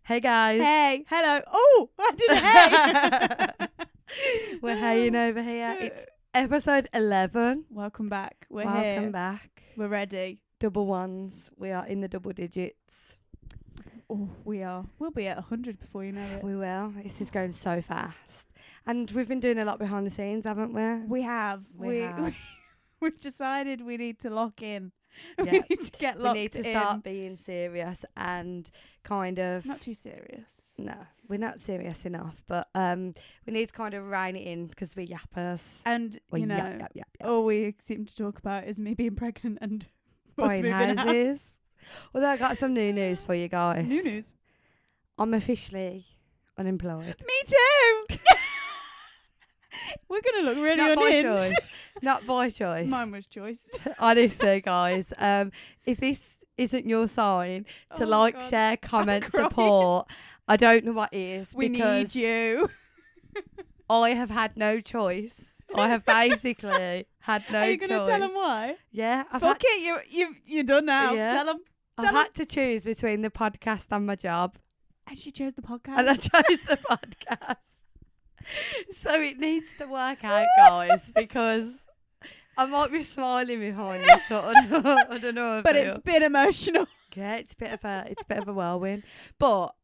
Hey guys. Hey, hello. Oh, I did a hey. We're haying over here. It's episode 11. Welcome back. We're Welcome here. back. We're ready. Double ones. We are in the double digits. Oh, we are. We'll be at 100 before you know it. We will. This is going so fast. And we've been doing a lot behind the scenes, haven't we? We have. We have. We've decided we need to lock in. Yeah. We need to get locked in. We need to start being serious and kind of... Not too serious. No, we're not serious enough. But we need to kind of rein it in because we're yappers. And, We're you know, yap. all we seem to talk about is me being pregnant and us Buying moving houses. Although I got some new news for you guys. New news. I'm officially unemployed. Me too. We're going to look really Not by unhinged. choice. Not by choice. Mine was choice. Honestly, guys. If this isn't your sign to Oh like, God. share, comment, I'm crying. support, I don't know what is. We because need you. I have had no choice. I have basically had no choice. Are you going to tell them why? Yeah. Fuck it, you're done now. Yeah. Tell them. I've had to choose between the podcast and my job. And she chose the podcast. And I chose the podcast. So it needs to work out, guys, because I might be smiling behind this, but I don't know. But it's been emotional. Yeah, it's a bit of a whirlwind. But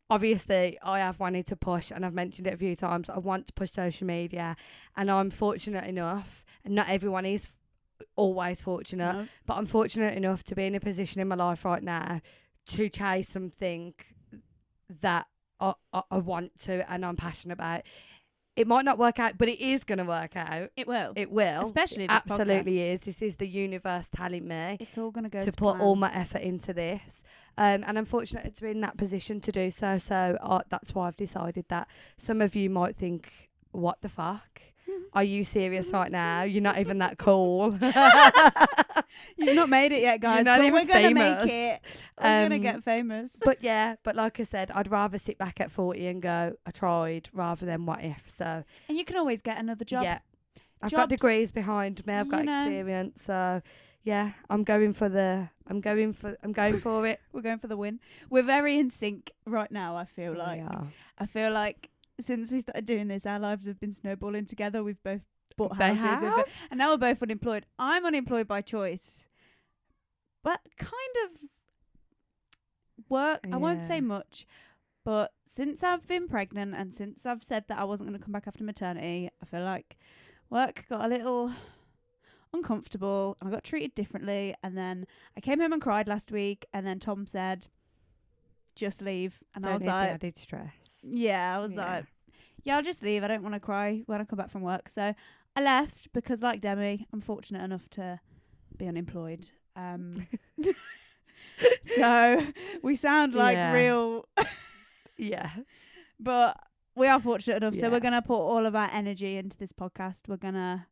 obviously, I have wanted to push, and I've mentioned it a few times. I want to push social media, and I'm fortunate enough, and not everyone is always fortunate, No. but I'm fortunate enough to be in a position in my life right now to chase something that I want to and I'm passionate about. It might not work out, but it is going to work out. It will. It will. Especially It this absolutely podcast. is. This is the universe telling me It's all going to go to put all my effort into this. And I'm fortunate to be in that position to do so. So that's why I've decided that some of you might think, what the fuck? Are you serious right now? You're not even that cool. You've not made it yet, guys. You're not but even we're going to famous. make it. We're going to get famous. But like I said, I'd rather sit back at 40 and go, I tried, rather than what if. So And you can always get another job. yeah, I've Jobs, got degrees behind me. I've got you know. experience. So yeah, I'm going for it. We're going for the win. We're very in sync right now, I feel like. Yeah. I feel like since we started doing this, our lives have been snowballing together. We've both bought They houses. have? And now we're both unemployed. I'm unemployed by choice. But kind of work, I won't Yeah. say much. But since I've been pregnant and since I've said that I wasn't going to come back after maternity, I feel like work got a little uncomfortable and I got treated differently. And then I came home and cried last week. And then Tom said, just leave. And I Don't was need the like, added stress. yeah, I was Yeah. like, yeah, I'll just leave. I don't want to cry when I come back from work. So I left because, like Demi, I'm fortunate enough to be unemployed. So we sound like Yeah. real, Yeah. but we are fortunate enough. So Yeah. we're going to put all of our energy into this podcast. We're going to...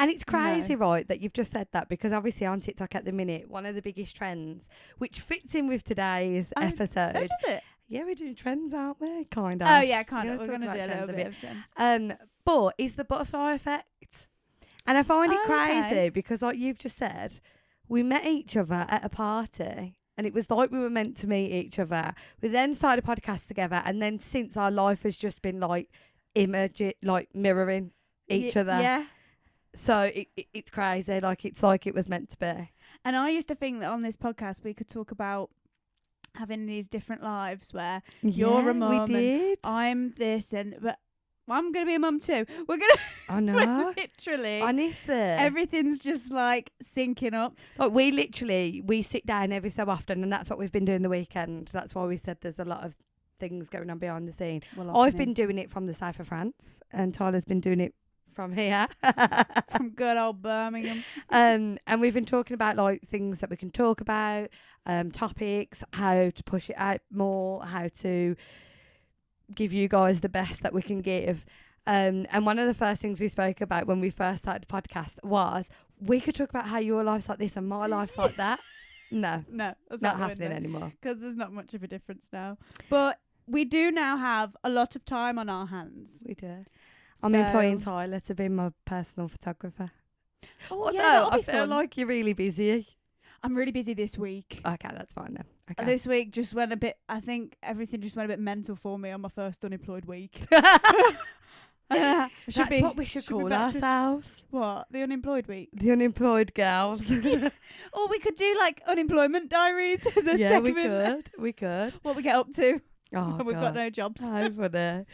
And it's No. crazy, right, that you've just said that, because obviously on TikTok at the minute, one of the biggest trends, which fits in with today's Oh, episode. Oh, does it? Yeah, we're doing trends, aren't we? Kind of. Oh, yeah, kind We're of. We're gonna going to talk do a about little trends a bit of trends. But is the butterfly effect. And I find it Oh, crazy okay. because, like you've just said, we met each other at a party and it was like we were meant to meet each other. We then started a podcast together, and then since our life has just been like mirroring each other. Yeah. So it's crazy. Like it was meant to be. And I used to think that on this podcast we could talk about having these different lives where you're a mum We did. I'm this, but I'm going to be a mum too. We're going to... I know. literally... Honestly. Everything's just like syncing up. Like we sit down every so often, and that's what we've been doing the weekend. That's why we said there's a lot of things going on behind the scene. I've been doing it from the south of France, and Tyler's been doing it from here. from good old Birmingham. And we've been talking about like things that we can talk about, topics, how to push it out more, how to give you guys the best that we can give. And one of the first things we spoke about when we first started the podcast was we could talk about how your life's like this and my life's like that. No, No, that's not happening anymore. because there's not much of a difference now. But we do now have a lot of time on our hands. We do. I'm employing Tyler to be my personal photographer. Oh, Although yeah, that'll I be feel fun. like you're really busy. I'm really busy this week. Okay, that's fine then. Okay. This week just went a bit. I think everything just went a bit mental for me on my first unemployed week. That's what we should call ourselves. What? The unemployed week? The unemployed girls. Or we could do like unemployment diaries as a segment. We could. What we get up to Oh, when we've got no jobs. So funny.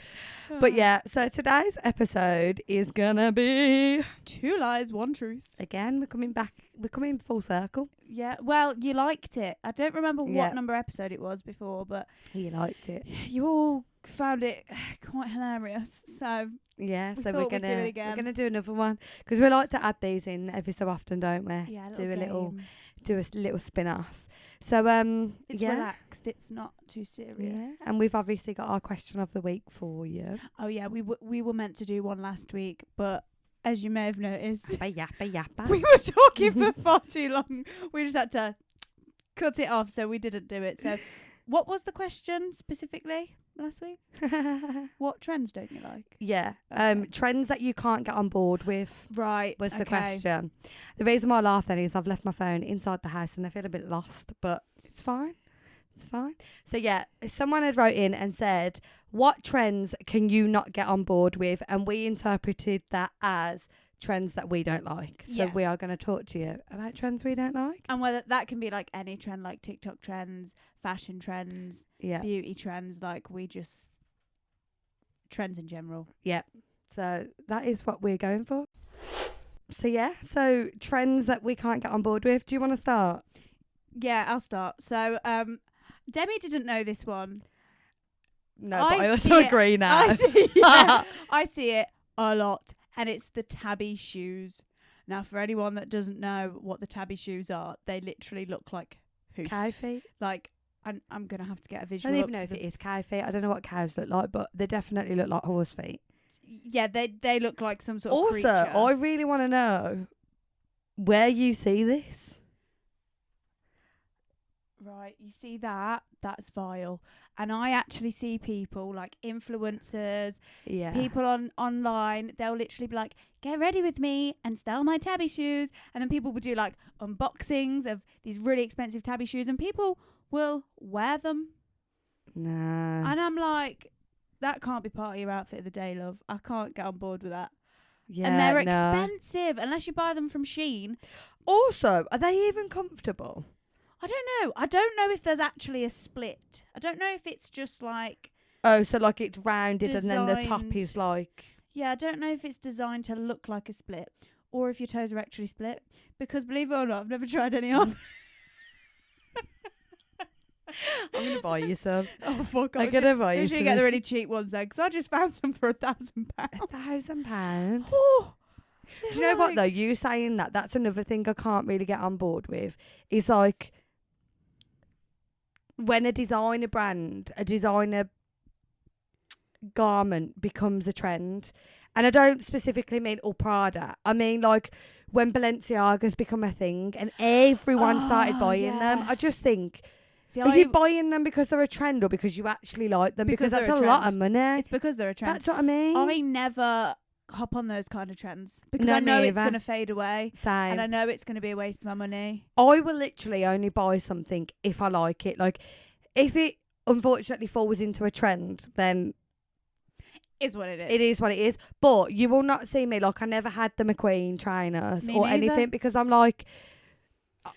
But yeah, so today's episode is gonna be 2 lies, 1 truth. Again, we're coming full circle. Yeah, well, you liked it. I don't remember Yeah. what number episode it was before, but You liked it. you all found it quite hilarious. So Yeah, We so thought we'd do it again. we're gonna do another one because we like to add these in every so often, don't we? yeah, do a little game. little spin off. So It's yeah. relaxed. It's not too serious. Yeah, and we've obviously got our question of the week for you. Oh yeah, we were meant to do one last week, but as you may have noticed, Yappa. we were talking for far too long. We just had to cut it off, so we didn't do it. So, what was the question specifically last week? What trends don't you like? Yeah. Okay. Trends that you can't get on board with Right. was the okay. question. The reason why I laugh then is I've left my phone inside the house and I feel a bit lost, but it's fine. It's fine. So yeah, someone had wrote in and said, what trends can you not get on board with? And we interpreted that as trends that we don't like. So Yeah. we are going to talk to you about trends we don't like. And whether that can be like any trend, like TikTok trends, fashion trends, Yeah. beauty trends, like trends in general. Yeah. So that is what we're going for. So yeah, so trends that we can't get on board with. Do you want to start? Yeah, I'll start. So, Demi didn't know this one. No, but I also see it. agree now. I see it a lot, and it's the tabby shoes. Now, for anyone that doesn't know what the tabby shoes are, they literally look like hoofs. Cow feet. Like, I'm going to have to get a I visual. don't even know if it is cow feet. I don't know what cows look like, but they definitely look like horse feet. Yeah, they look like some sort of Also, creature. I really want to know where you see this. Right, you see that? That's vile. And I actually see people, like influencers, Yeah. people online, they'll literally be like, get ready with me and sell my tabby shoes. And then people will do like unboxings of these really expensive tabby shoes and people will wear them. No. And I'm like, that can't be part of your outfit of the day, love. I can't get on board with that. Yeah, And they're no. expensive unless you buy them from Shein. Also, are they even comfortable? I don't know. I don't know if there's actually a split. I don't know if it's just like... Oh, so like it's rounded and then the top Designed. is like... Yeah, I don't know if it's designed to look like a split or if your toes are actually split. Because believe it or not, I've never tried any on. I'm going to buy you some. Oh, fuck. I'm going to buy you You should some. get the really cheap ones then, because I just found some for £1,000. £1,000? Oh, Do you know what though? You saying that's another thing I can't really get on board with. Is like when a designer garment becomes a trend. And I don't specifically mean Prada. I mean like when Balenciaga's become a thing and everyone started buying them. yeah. I just think, See, are you buying them because they're a trend or because you actually like them? Because that's they're a a lot trend. of money. It's because they're a trend. That's what I mean. I never hop on those kind of trends because No, I know it's neither. going to fade away. Same. And I know it's going to be a waste of my money. I will literally only buy something if I like it. Like, if it unfortunately falls into a trend, then Is what it is. it is what it is. But you will not see me, like, I never had the McQueen trainers Me or neither. anything because I'm like,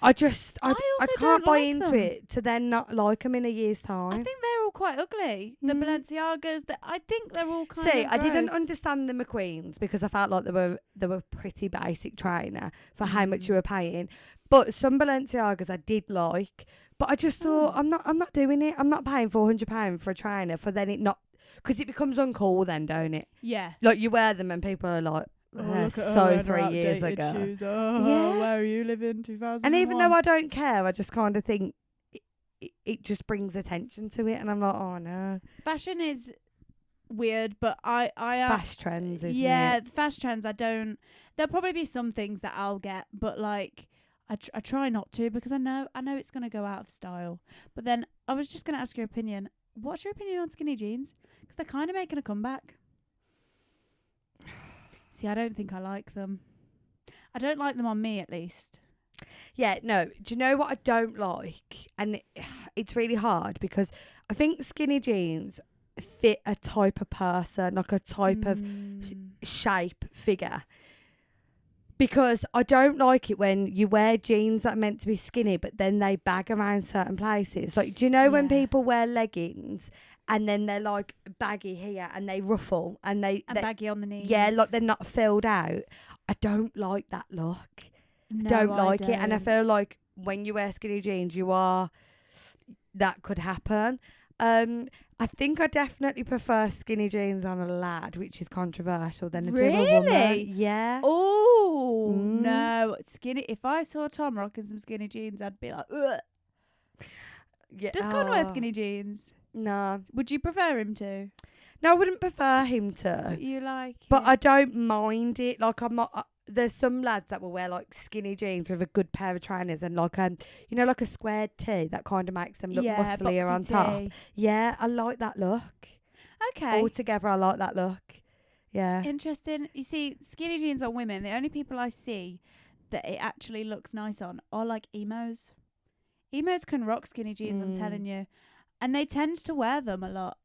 I I also can't don't buy like into them. it to then not like them in a year's I time. think they're all quite ugly. The Mm. Balenciagas, I think they're all kind See, of I didn't gross. understand the McQueens because I felt like they were pretty basic trainer for how much you were paying. But some Balenciagas I did like, but I just thought I'm not doing it. I'm not paying £400 for a trainer for then it not, because it becomes uncool then, don't it? Yeah. Like you wear them and people are like, so 3 years ago. Shoes. Oh, Yeah. where are you living? 2001. And even though I don't care, I just kind of think it just brings attention to it, and I'm like, oh no. Fashion is weird, but I Fast trends, isn't yeah, it? fast trends. I don't. There'll probably be some things that I'll get, but like I try not to because I know it's gonna go out of style. But then I was just gonna ask your opinion. What's your opinion on skinny jeans? Because they're kind of making a comeback. See, I don't think I like them. I don't like them on me, at least. Yeah, no. Do you know what I don't like? And it's really hard because I think skinny jeans fit a type of person, like a type of shape, figure. Because I don't like it when you wear jeans that are meant to be skinny, but then they bag around certain places. Like, do you know when people wear leggings and then they're like baggy here and they ruffle and they baggy on the knees? Yeah, like they're not filled out. I don't like that look. No, don't like don't. it, and I feel like when you wear skinny jeans, that could happen. I think I definitely prefer skinny jeans on a lad, which is controversial, than to a woman. Yeah. Oh no, skinny. If I saw Tom rocking some skinny jeans, I'd be like, ugh. Yeah. Does Con wear skinny jeans? No. Would you prefer him to? No, I wouldn't prefer him to. But you like But it. I don't mind it. Like, I'm not. There's some lads that will wear like skinny jeans with a good pair of trainers and like like a squared tee that kind of makes them look musclier on top. Yeah, I like that look. Okay. Altogether, I like that look. Yeah. Interesting. You see, skinny jeans on women, the only people I see that it actually looks nice on are like emos. Emos can rock skinny jeans, I'm telling you. And they tend to wear them a lot.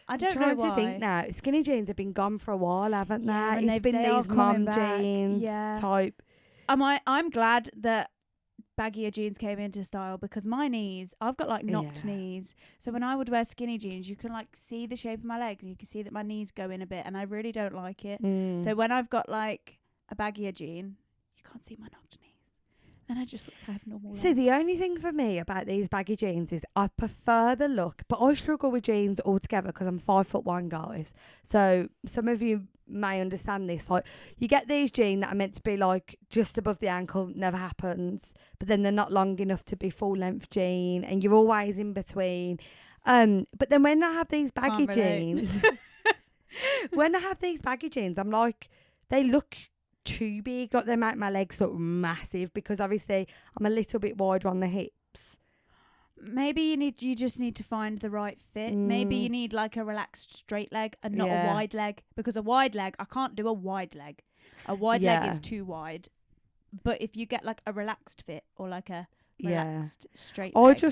I don't know why. I'm trying to think now. Skinny jeans have been gone for a while, haven't they? Yeah, It's been these mum jeans type. I'm glad that baggier jeans came into style because my knees, I've got like knocked knees. So when I would wear skinny jeans, you can like see the shape of my legs. You can see that my knees go in a bit and I really don't like it. So when I've got like a baggier jean, you can't see my knocked knees. Then I just look like I have normal legs. See, the only thing for me about these baggy jeans is I prefer the look, but I struggle with jeans altogether because I'm 5'1", guys. So some of you may understand this. Like, you get these jeans that are meant to be like just above the ankle, never happens, but then they're not long enough to be full length jean, and you're always in between. But then when I have these baggy jeans, I'm like, they look too big, like they make my legs look massive because obviously I'm a little bit wider on the hips. Maybe you just need to find the right fit. Maybe you need like a relaxed straight leg and not a wide leg, because a wide leg, I can't do a wide leg. A wide leg is too wide. But if you get like a relaxed fit or like a relaxed straight leg.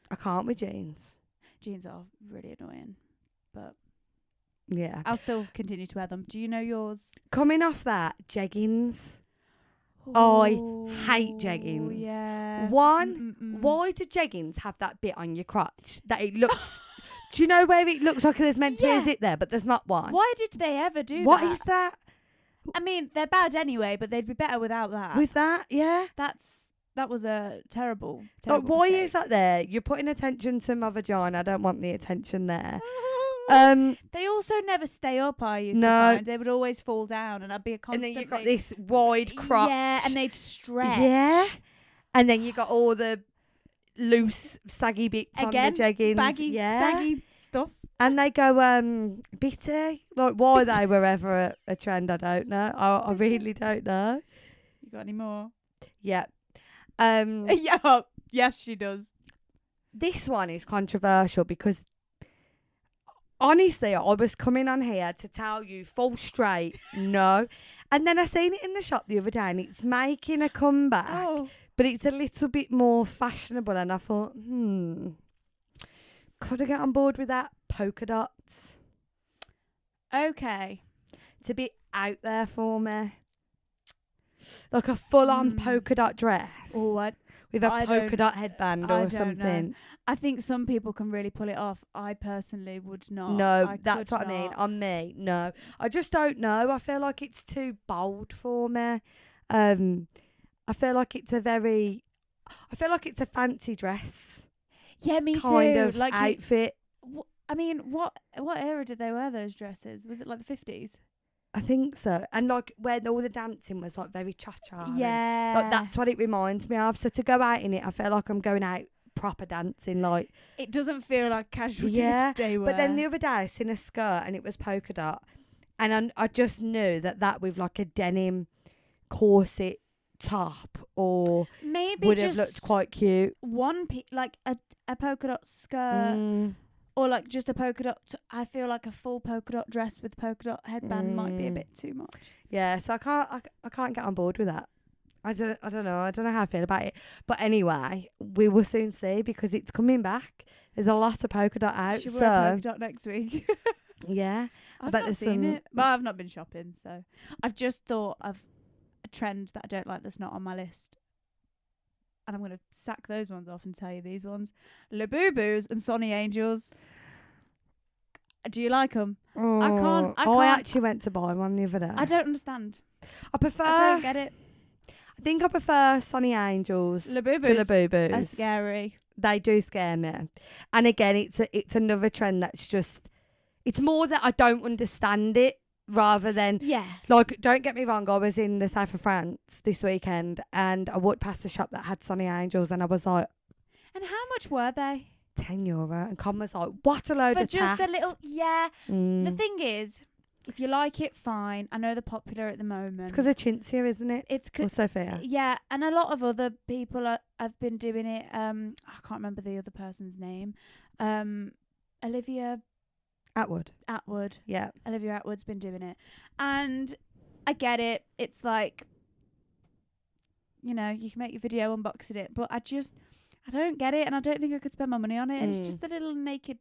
I can't with jeans. Jeans are really annoying, but yeah, I'll still continue to wear them. Do you know yours? Coming off that, jeggings. Ooh, I hate jeggings. Yeah. Why do jeggings have that bit on your crotch that it looks... Do you know where it looks like there's meant to be a zip there, but there's not one? Why did they ever do that? What is that? I mean, they're bad anyway, but they'd be better without that. With that, yeah. That was a terrible Like, why mistake. is that there? You're putting attention to my vagina. I don't want the attention there. They also never stay up, I used to find. They would always fall down and I'd be a constant... And then you've got this wide crotch. Yeah, and they'd stretch. Yeah. And then you got all the loose, saggy bits on the jeggings. Baggy, saggy stuff. And they go bitty. Like, why they were ever a trend, I don't know. I really don't know. You got any more? Yeah. Yeah. Yes, she does. This one is controversial because... Honestly, I was coming on here to tell you full straight, no. And then I seen it in the shop the other day and it's making a comeback. But it's a little bit more fashionable. And I thought, could I get on board with that? Polka dots. Okay. It's a bit out there for me. Like a full-on polka dot dress. With a polka dot headband or something. Know. I think some people can really pull it off. I personally would not. No, that's what I mean. On me, no. I just don't know. I feel like it's too bold for me. I feel like it's a fancy dress. Yeah, me too. Kind of like outfit. I mean, what era did they wear those dresses? Was it like the 50s? I think so. And like where all the dancing was like very cha-cha. Yeah. Like that's what it reminds me of. So to go out in it, I feel like I'm going out proper dancing. Like, it doesn't feel like casual day wear. But then the other day I seen a skirt and it was polka dot. And I just knew that with like a denim corset top or maybe would have looked quite cute. Like a polka dot skirt. Or like just a polka dot. I feel like a full polka dot dress with polka dot headband might be a bit too much. Yeah, so I can't get on board with that. I don't know. I don't know how I feel about it. But anyway, we will soon see because it's coming back. There's a lot of polka dot out. Should So wear a polka dot next week. yeah. I've bet not there's seen some- it. But I've not been shopping, so I've just thought of a trend that I don't like that's not on my list. And I'm going to sack those ones off and tell you these ones. Labubu's and Sonny Angels. Do you like them? Oh, I I can't- actually went to buy one the other day. I don't understand. I prefer. I don't get it. I think I prefer Sunny Angels to Labubu's are Labubus. scary. They do scare me. And again, it's another trend that's just. It's more that I don't understand it rather than Yeah. like. Don't get me wrong. I was in the south of France this weekend and I walked past a shop that had Sunny Angels and I was like, And how much were they? €10, and Con was like, what a load For of just tat. a little. Yeah. Mm. The thing is, if you like it, fine. I know they're popular at the moment. It's because of Chintzy, isn't it? It's Or Sophia. yeah, and a lot of other people have been doing it. I can't remember the other person's name. Olivia Atwood. Atwood. Yeah. Olivia Atwood's been doing it, and I get it. It's like, you know, you can make your video unboxing it, but I don't get it, and I don't think I could spend my money on it. And it's just a little naked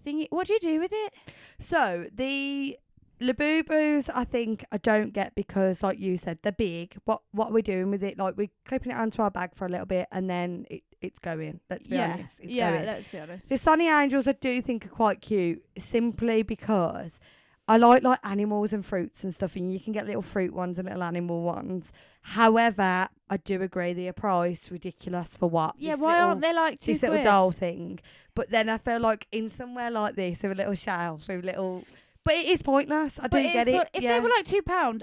thingy. What do you do with it? So the Labubus, I think I don't get because, like you said, they're big. What are we doing with it? Like we're clipping it onto our bag for a little bit, and then it's going. Let's be honest. It's going. Let's be honest. The Sunny Angels, I do think are quite cute, simply because I like animals and fruits and stuff, and you can get little fruit ones and little animal ones. However, I do agree they're priced ridiculous for what. Yeah, This why little- aren't they like £2? this little doll thing? But then I feel like in somewhere like this, with a little shelf, with little. But it is pointless. I do get it. But if they were like £2,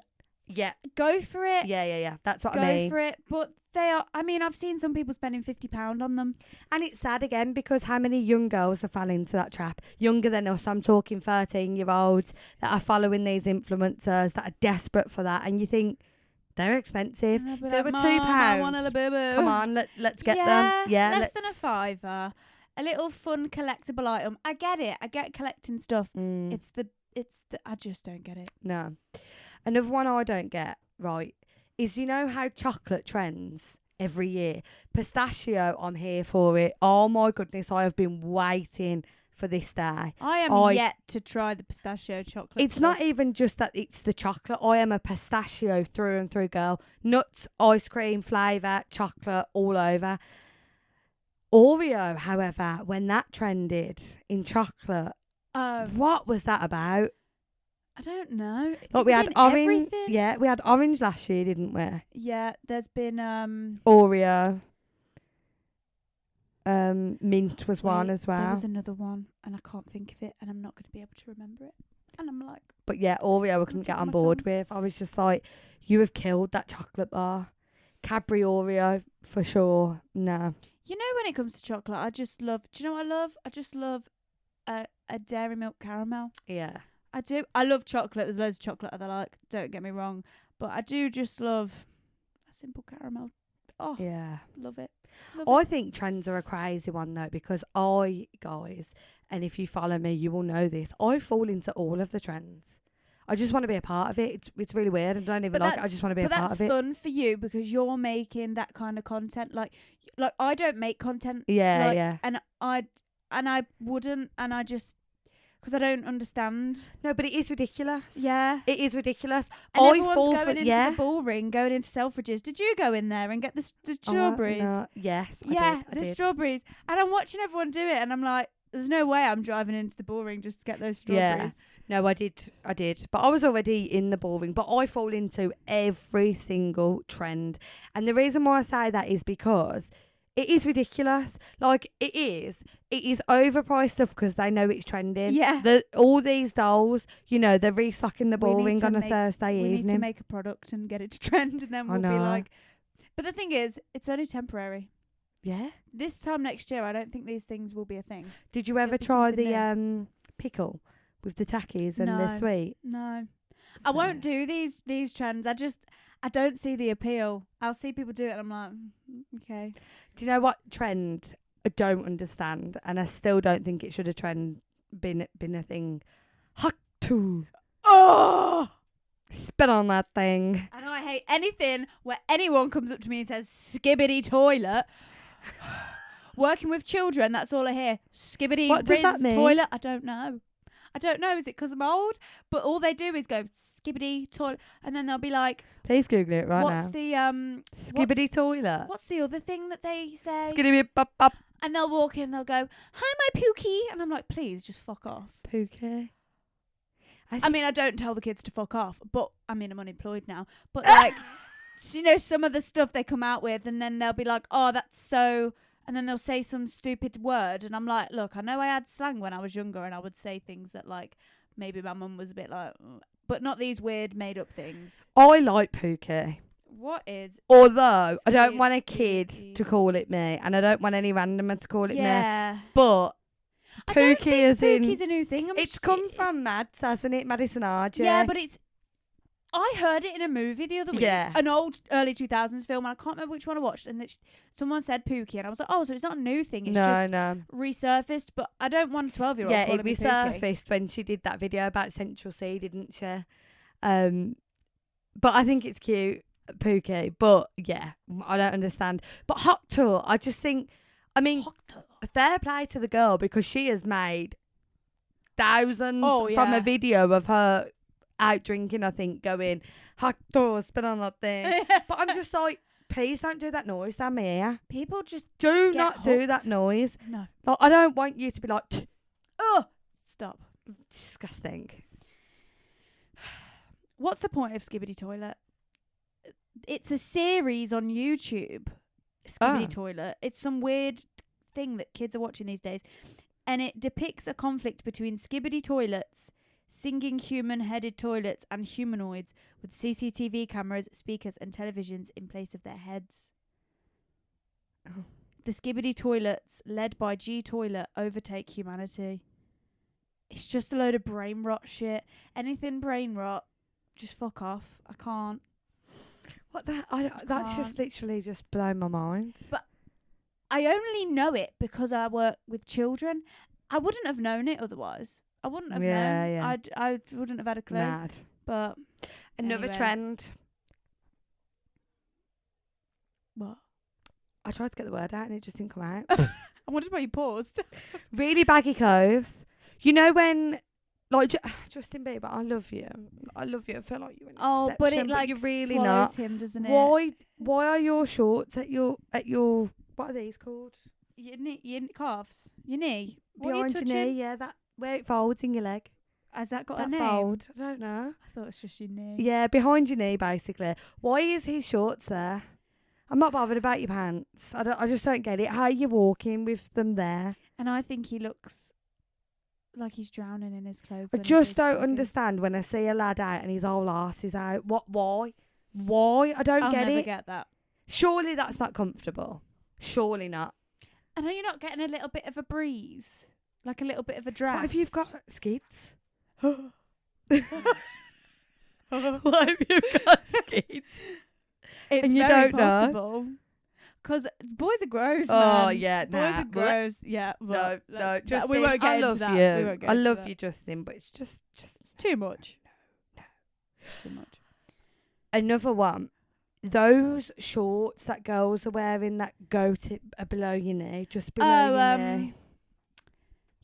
yeah, go for it. yeah. That's what Go I mean. for it. But they are. I mean, I've seen some people spending £50 on them. And it's sad again because how many young girls have fallen into that trap? Younger than us. I'm talking 13-year-olds that are following these influencers that are desperate for that. And you think they're expensive. And If they'll they be were like, "Mum, I £2, want a Labubu." come on, let's get them. Yeah, less than a £5. A little fun collectible item. I get it. I get collecting stuff. Mm, It's the. I just don't get it. no. Another one I don't get, right, is you know how chocolate trends every year? Pistachio, I'm here for it. Oh my goodness, I have been waiting for this day. I am yet to try the pistachio chocolate. It's not even just that it's the chocolate. I am a pistachio through and through girl. Nuts, ice cream, flavour, chocolate, all over. Oreo, however, when that trended in chocolate, what was that about? I don't know. Like we It's had in orange. everything. Yeah, we had orange last year, didn't we? Yeah, there's been Oreo. Mint was one wait, as There well. was another one, and I can't think of it, and I'm not going to be able to remember it. And I'm like, But yeah, Oreo I couldn't tip get of on my board tongue. with. I was just like, you have killed that chocolate bar. Cadbury Oreo for sure. No. you know, when it comes to chocolate, I just love. Do you know what I love? I just love a Dairy Milk caramel. Yeah. I do. I love chocolate. There's loads of chocolate that I like. Don't get me wrong, but I do just love a simple caramel. Oh, Yeah. love it. I think trends are a crazy one though, because guys, and if you follow me, you will know this. I fall into all of the trends. I just want to be a part of it. It's really weird. I don't even But like it. I that's- just want to be a But part that's of it. fun for you because you're making that kind of content. Like I don't make content. Yeah, like, yeah. And I wouldn't, and I just because I don't understand. No, but it is ridiculous. Yeah. It is ridiculous. And I everyone's fall going for into yeah. the ball ring, going into Selfridges. Did you go in there and get the Oh, strawberries? no. Yes. Yeah, I the did. strawberries. And I'm watching everyone do it, and I'm like, there's no way I'm driving into the ball ring just to get those strawberries. Yeah. No, I did. But I was already in the ball ring. But I fall into every single trend. And the reason why I say that is because it is ridiculous. Like, it is overpriced stuff because they know it's trending. Yeah. All these dolls, you know, they're restocking the We ball need ring to on a make- Thursday We need to evening. make a product and get it to trend, and then I we'll be know. like. But the thing is, it's only temporary. Yeah. This time next year, I don't think these things will be a thing. Did you ever It'll be try something the pickle with the takis and the No. sweet? No, I won't do these trends. I don't see the appeal. I'll see people do it, and I'm like, okay. Do you know what trend I don't understand, and I still don't think it should have been a thing? Hot too. Oh, Spit on that thing. I know I hate anything where anyone comes up to me and says skibbity toilet. Working with children, that's all I hear. Skibbity What does that mean? toilet. I don't know. Is it because I'm old? But all they do is go skibbity toilet, and then they'll be like, Please Google it right "What's now. the Skibbity toilet. What's the other thing that they say?" Skibbity bop bop. And they'll walk in, they'll go, "Hi, my pookie," and I'm like, "Please, just fuck off." Pookie. I mean, I don't tell the kids to fuck off, but I mean, I'm unemployed now. But like, you know, some of the stuff they come out with, and then they'll be like, "Oh, that's so," and then they'll say some stupid word, and I'm like, "Look, I know I had slang when I was younger, and I would say things that like maybe my mum was a bit like, but not these weird made up things." I like Pookie. What is? Although I don't want a kid to call it me, and I don't want any randomer to call it me. Yeah. But I don't Pookie think is Pookie's a new thing. It's come from Mads, hasn't it? Madison RJ. Yeah, but it's. I heard it in a movie the other week. Yeah. An old early 2000s film, and I can't remember which one I watched. And someone said Pookie, and I was like, oh, so it's not a new thing. It's just no. resurfaced. But I don't want a 12-year-old Yeah, calling it me Pookie. resurfaced when she did that video about Central C, didn't she? But I think it's cute, Pookie. But yeah, I don't understand. But Hot Tour, I just think, I mean, fair play to the girl because she has made thousands from a video of her out drinking, I think, going, Hot Tour, spit on that thing. But I'm just like, please don't do that noise down my ear. People just Do get not do that hooked. noise. No. Like, I don't want you to be like, oh, Stop. disgusting. What's the point of Skibbity Toilet? It's a series on YouTube. Skibbity Toilet. It's some weird thing that kids are watching these days. And it depicts a conflict between skibbity toilets, singing human-headed toilets, and humanoids with CCTV cameras, speakers, and televisions in place of their heads. Oh. The skibbity toilets, led by G Toilet, overtake humanity. It's just a load of brain rot shit. Anything brain rot, just fuck off. I can't. What that? That's just literally just blown my mind. But I only know it because I work with children. I wouldn't have known it otherwise. I wouldn't have known. Yeah. I wouldn't have had a clue. Mad. But Another anyway. trend. What? I tried to get the word out and it just didn't come out. I wondered why you paused. Really baggy clothes. You know when, like, Justin Bieber, I love you. I feel like you're an Oh, but it exception, like you're really swallows not. him, doesn't it? Why are your shorts at your what are these called? Your knee, your calves, your knee. What Behind are you your touching? knee, yeah, that where it folds in your leg. Has that got That a name? fold. I don't know. I thought it was just your knee. Yeah, behind your knee, basically. Why is his shorts there? I'm not bothered about your pants. I just don't get it. How are you walking with them there? And I think he looks like he's drowning in his clothes. I when he just goes don't walking. understand when I see a lad out and his whole arse is out. Why? Why? I don't I'll get never it. get that. Surely that's not comfortable. Surely not. And are you not getting a little bit of a breeze? Like a little bit of a draft? What if you've got skeets? What if you've got skeets? It's and you very don't know? possible. Because boys are gross, Oh, man. yeah, Boys nah. are gross. Yeah. No, Well, Justin, we won't get I into love that. you. We won't get I into love that. you, Justin, but it's just It's too much. No. It's too much. Another one. Those shorts that girls are wearing that go to below your knee, just below your knee.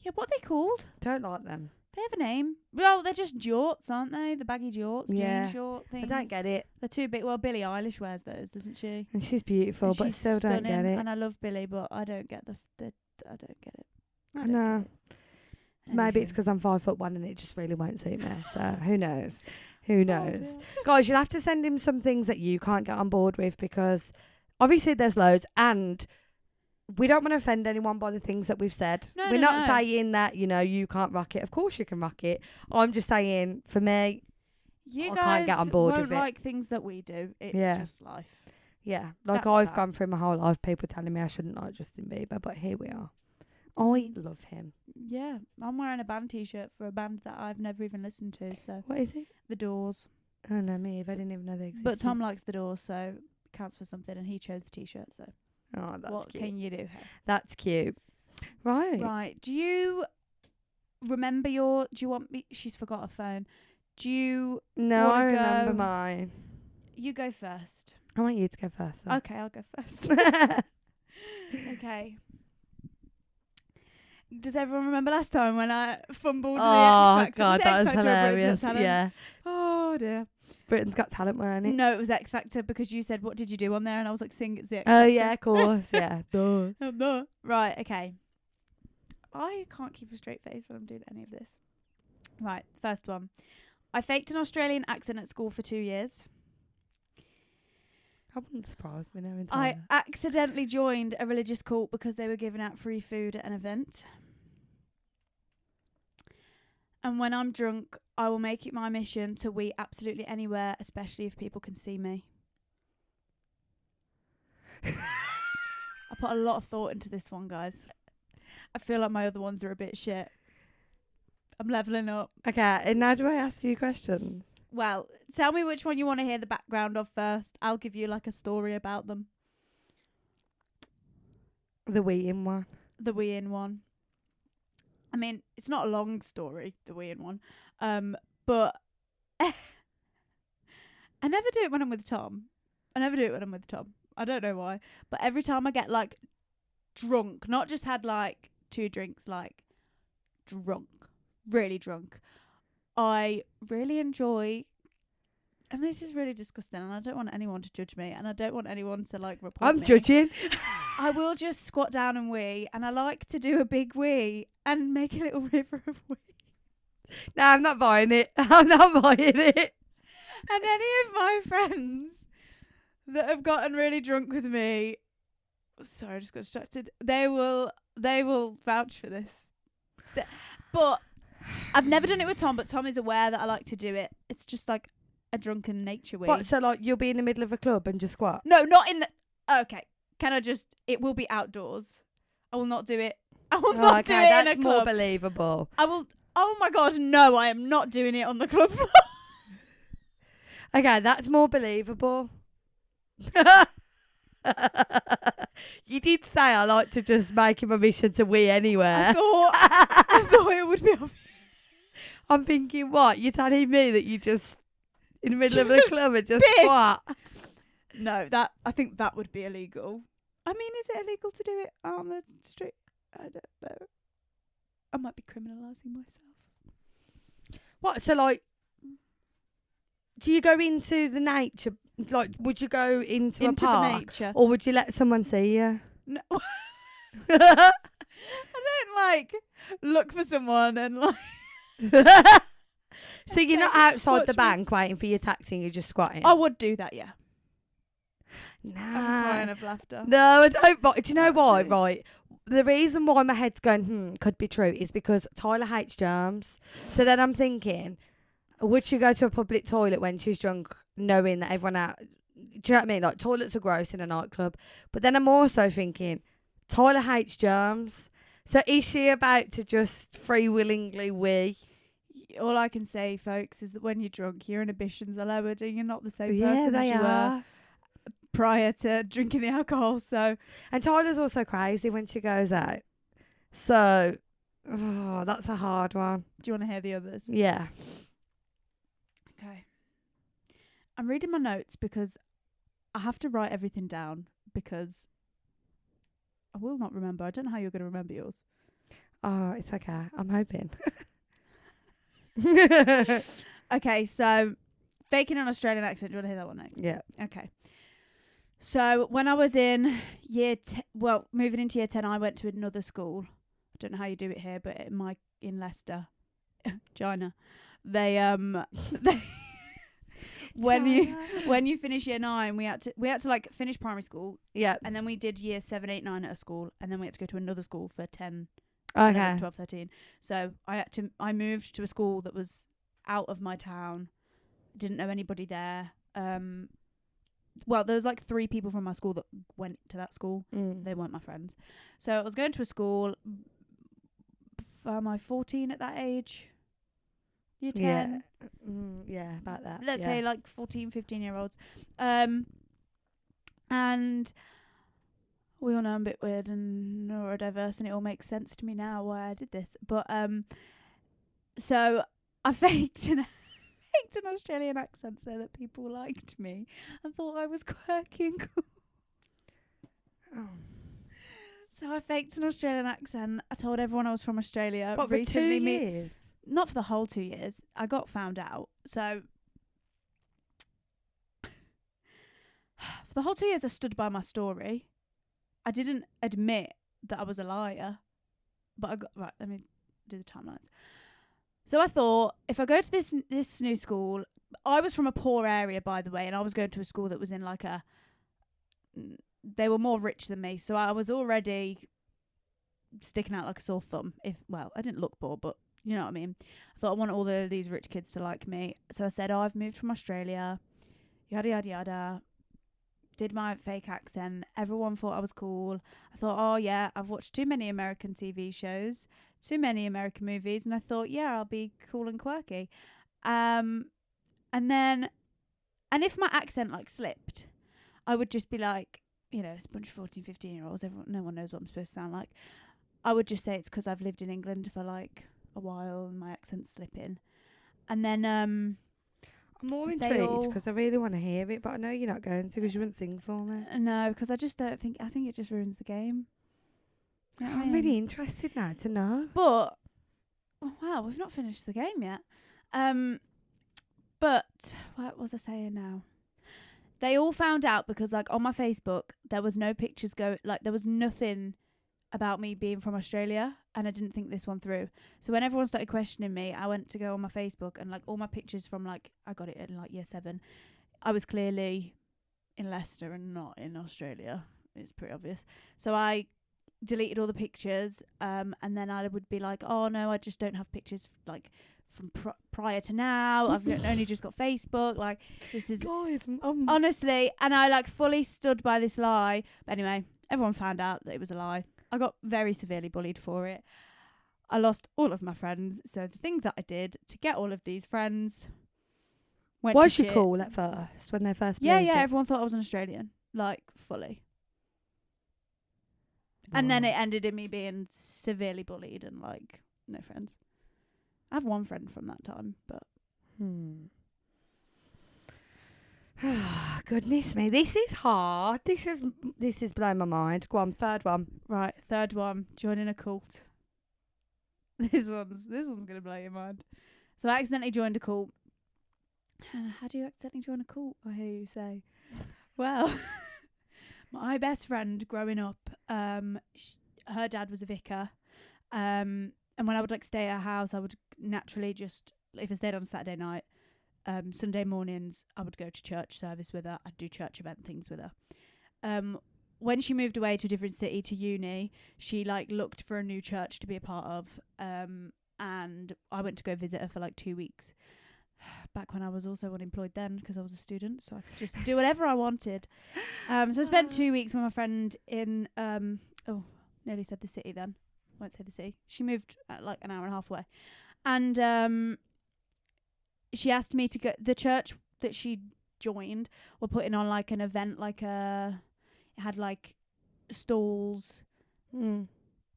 Yeah, what are they called? Don't like them. They have a name. Well, they're just jorts, aren't they? The baggy jorts, Yeah. jean short things. I don't get it. They're too big. Well, Billie Eilish wears those, doesn't she? And she's beautiful, And but I she's still don't get stunning, it. And I love Billie, but I don't get I don't get it. I don't No. get it. Maybe it's Anywho. because I'm 5'1" and it just really won't suit me. So who knows? Who knows? dear. Guys, you'll have to send him some things that you can't get on board with because obviously there's loads and we don't want to offend anyone by the things that we've said. No, We're no, not no. saying that, you can't rock it. Of course you can rock it. I'm just saying, for me, You I guys can't get on board won't with it. like things that we do. It's Yeah. just life. yeah. Like That's I've that. gone through my whole life, people telling me I shouldn't like Justin Bieber, but here we are. I love him. Yeah, I'm wearing a band T-shirt for a band that I've never even listened to. So What is it? The Doors. Oh, no, me. I didn't even know they existed. But Tom likes The Doors, so it counts for something, and he chose the T-shirt. So Oh, that's what cute. can you do? Hey? That's cute. Right. Right. Do you remember your? Do you want me? She's forgot her phone. Do you? No, I Wanna remember go- mine. you go first. I want you to go first. Then. Okay, I'll go first. Okay. Does everyone remember last time when I fumbled the X Oh Factor? God, X that was Factor or Britain's Got hilarious. Talent? Yeah, Oh dear. Britain's Got Talent, weren't it? No, it was X Factor because you said, "What did you do on there?" And I was like, "Sing it's the X Oh Factor." yeah, of course. Yeah. Duh. No. Right. Okay. I can't keep a straight face when I'm doing any of this. Right. First one. I faked an Australian accent at school for 2 years. I wouldn't surprise me now. I accidentally joined a religious cult because they were giving out free food at an event. And when I'm drunk, I will make it my mission to wee absolutely anywhere, especially if people can see me. I put a lot of thought into this one, guys. I feel like my other ones are a bit shit. I'm levelling up. Okay, and now do I ask you questions? Well, tell me which one you want to hear the background of first. I'll give you like a story about them. The weeing one. The weeing one. I mean, it's not a long story, the weeing one. But I never do it when I'm with Tom. I don't know why. But every time I get like drunk, not just had like 2 drinks, like drunk, really drunk, I really enjoy, and this is really disgusting, and I don't want anyone to judge me, and I don't want anyone to like report I'm me. judging. I will just squat down and wee, and I like to do a big wee and make a little river of wee. No, I'm not buying it. I'm not buying it. And any of my friends that have gotten really drunk with me, sorry, I just got distracted. They will vouch for this. But I've never done it with Tom, but Tom is aware that I like to do it. It's just like a drunken nature wee. What? So like you'll be in the middle of a club and just squat? No, not in the. Okay, can I just? It will be outdoors. I will not do it. I will not do it in a that's more club. believable. I will. Oh my god, no! I am not doing it on the club floor. Okay, that's more believable. You did say I like to just make him a mission to wee anywhere. I thought it would be obvious. I'm thinking, what? You're telling me that you just in the middle of the club and just Piss. squat? No, I think that would be illegal. I mean, is it illegal to do it on the street? I don't know. I might be criminalising myself. What? So like, do you go into the nature? Like, would you go into a park, the nature, or would you let someone see you? No. I don't like look for someone and like. So you're not outside the bank waiting for your taxi and you're just squatting? I would do that, yeah. Nah. I'm crying of laughter. No, I don't. But do you know why? Right. The reason why my head's going, could be true is because Tyler hates germs. So then I'm thinking, would she go to a public toilet when she's drunk, knowing that everyone out? Do you know what I mean? Like, toilets are gross in a nightclub. But then I'm also thinking, Tyler hates germs. So is she about to just free-willingly wee? All I can say, folks, is that when you're drunk, your inhibitions are lowered and you're not the same Yeah, person as they you were are. prior to drinking the alcohol. So, And Tyler's also crazy when she goes out. So, that's a hard one. do you want to hear the others? Yeah. Okay. I'm reading my notes because I have to write everything down because I will not remember. I don't know how you're going to remember yours. Oh, it's okay. I'm hoping. Okay, so faking an Australian accent. Do you want to hear that one next? Yeah. Okay. So when I was in moving into year 10, I went to another school. I don't know how you do it here, but in Leicester, China, they when you finish year 9, we had to like finish primary school, Yeah. and then we did year 7, 8, 9 at a school, and then we had to go to another school for 10, Okay. 11, 12, 13. So I moved to a school that was out of my town. Didn't know anybody there. Well, there was like 3 people from my school that went to that school. They weren't my friends. So I was going to a school. Am I 14 at that age? Year 10? Yeah, about that. Let's yeah. say like 14, 15-year-olds. And we all know I'm a bit weird and neurodiverse, and it all makes sense to me now why I did this. But so I faked an faked an Australian accent so that people liked me and thought I was quirky and cool. Oh. So I faked an Australian accent. I told everyone I was from Australia. But for 2 years? Not for the whole 2 years. I got found out. So for the whole 2 years I stood by my story. I didn't admit that I was a liar. But I got... Right, let me do the timelines. So I thought, if I go to this new school... I was from a poor area, by the way, and I was going to a school that was in like a... They were more rich than me, so I was already sticking out like a sore thumb. I didn't look poor, but you know what I mean. I thought I want all these rich kids to like me. So I said, I've moved from Australia, yada, yada, yada. Did my fake accent. Everyone thought I was cool. I thought, oh, yeah, I've watched too many American TV shows, too many American movies, and I thought, yeah, I'll be cool and quirky. And if my accent, like, slipped, I would just be like, you know, it's a bunch of 14, 15-year-olds. No one knows what I'm supposed to sound like. I would just say it's because I've lived in England for, like, a while and my accent's slipping. And then... I'm more intrigued because I really want to hear it, but I know you're not going to because you wouldn't sing for me. No, because I just don't think... I think it just ruins the game. You know I'm really interested now to know. But... Oh, wow, we've not finished the game yet. But... What was I saying now? They all found out because, like, on my Facebook, there was no pictures there was nothing about me being from Australia, and I didn't think this one through. So when everyone started questioning me, I went to go on my Facebook, and, like, all my pictures from, like, I got it in, like, year 7. I was clearly in Leicester and not in Australia. It's pretty obvious. So I deleted all the pictures, and then I would be like, oh, no, I just don't have pictures, like... from prior to now. I've only just got Facebook. Like, this is... Guys, honestly, and I, like, fully stood by this lie. But anyway, everyone found out that it was a lie. I got very severely bullied for it. I lost all of my friends. So the thing that I did to get all of these friends went was to you shit. cool at first when they first Yeah, believed yeah. it? Everyone thought I was an Australian. Like, fully. And then it ended in me being severely bullied and, like, no friends. I have one friend from that time, but... Goodness me, this is hard. This is blowing my mind. Go on, third one. Right, third one. Joining a cult. This one's going to blow your mind. So I accidentally joined a cult. Hannah, how do you accidentally join a cult? I hear you say. Well, my best friend growing up, her dad was a vicar. And when I would, like, stay at her house, I would naturally just, if I stayed on a Saturday night, Sunday mornings, I would go to church service with her. I'd do church event things with her. When she moved away to a different city, to uni, she, like, looked for a new church to be a part of. And I went to go visit her for, like, 2 weeks. Back when I was also unemployed then because I was a student, so I could just do whatever I wanted. So I spent 2 weeks with my friend in, nearly said the city then. Won't say the city. She moved like an hour and a half away, and she asked me to go. The church that she joined were putting on, like, an event, like it had, like, stalls,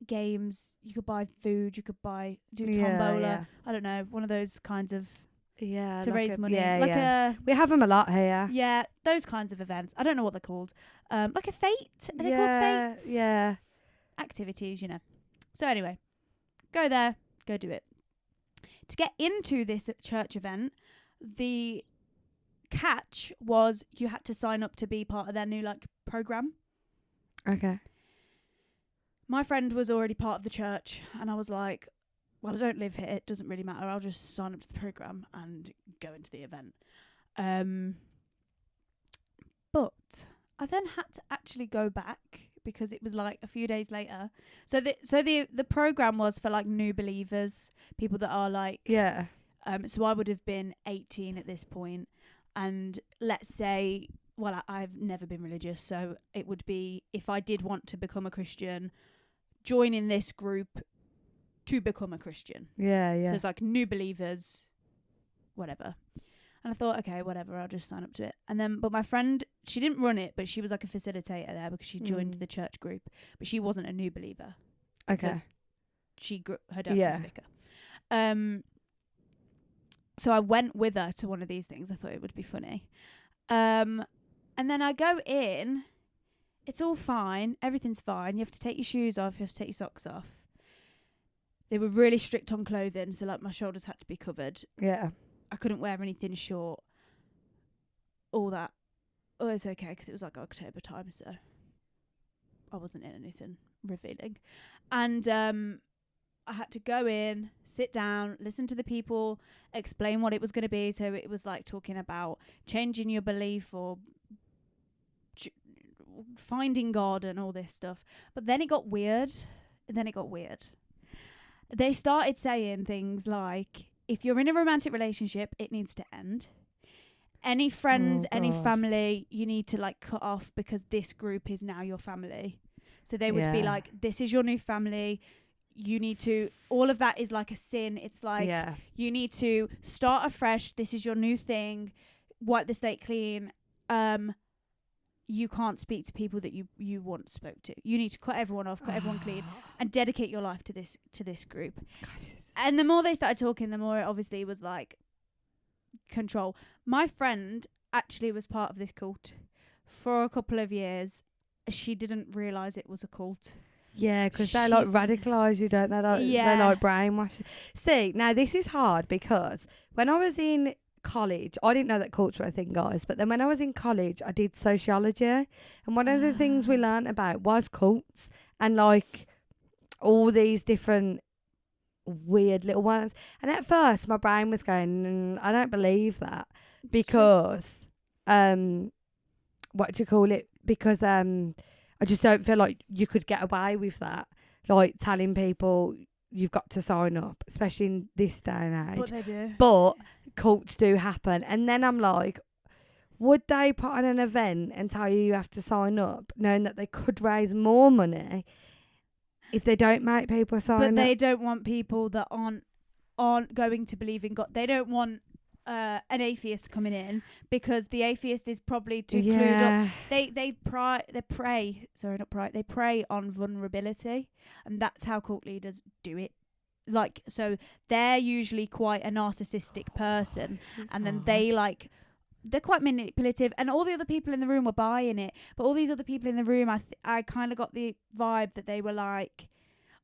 games. You could buy food. You could do tombola. Yeah. I don't know, one of those kinds of to like raise money. Yeah, like yeah. We have them a lot here. Yeah, those kinds of events. I don't know what they're called. Like a fete. Are they called fates? Yeah. Activities, you know. So anyway, go there, go do it. To get into this church event, the catch was you had to sign up to be part of their new, like, program. Okay. My friend was already part of the church, and I was like, well, I don't live here, it doesn't really matter, I'll just sign up to the program and go into the event. But I then had to actually go back because it was, like, a few days later. So the program was for, like, new believers, people that are, like... Yeah. So I would have been 18 at this point, and let's say, well, I've never been religious, so it would be, if I did want to become a Christian, joining this group to become a Christian. Yeah, yeah. So it's like new believers, whatever. And I thought, okay, whatever, I'll just sign up to it. And then, but my friend, she didn't run it, but she was like a facilitator there because she joined the church group, but she wasn't a new believer. Okay. She her dad was vicar. So I went with her to one of these things. I thought it would be funny. And then I go in. It's all fine. Everything's fine. You have to take your shoes off. You have to take your socks off. They were really strict on clothing. So, like, my shoulders had to be covered. Yeah. I couldn't wear anything short. All that. Oh, it's okay because it was like October time. So I wasn't in anything revealing. And I had to go in, sit down, listen to the people, explain what it was going to be. So it was like talking about changing your belief or finding God and all this stuff. But then it got weird. They started saying things like, if you're in a romantic relationship, it needs to end. Any friends, any family, you need to like cut off because this group is now your family. So they would be like, this is your new family. You need to, all of that is like a sin. It's like, you need to start afresh. This is your new thing. Wipe the slate clean. You can't speak to people that you once spoke to. You need to cut everyone off, cut everyone clean, and dedicate your life to this group. And the more they started talking, the more it obviously was like control. My friend actually was part of this cult for a couple of years. She didn't realise it was a cult. Yeah, because they like radicalise you, don't they? Like, they like brainwash you. See, now this is hard because when I was in college, I didn't know that cults were a thing, guys. But then when I was in college, I did sociology, and one of the things we learnt about was cults and like all these different weird little ones. And at first, my brain was going, I don't believe that because what do you call it? Because I just don't feel like you could get away with that, like telling people you've got to sign up, especially in this day and age. But they do. But cults do happen. And then I'm like, would they put on an event and tell you have to sign up, knowing that they could raise more money if they don't make people sign up? But they don't want people that aren't going to believe in God. They don't want an atheist coming in because the atheist is probably too clued up. They prey on vulnerability, and that's how cult leaders do it. Like, so they're usually quite a narcissistic person, and then they're quite manipulative, and all the other people in the room were buying it. But all these other people in the room, I kind of got the vibe that they were like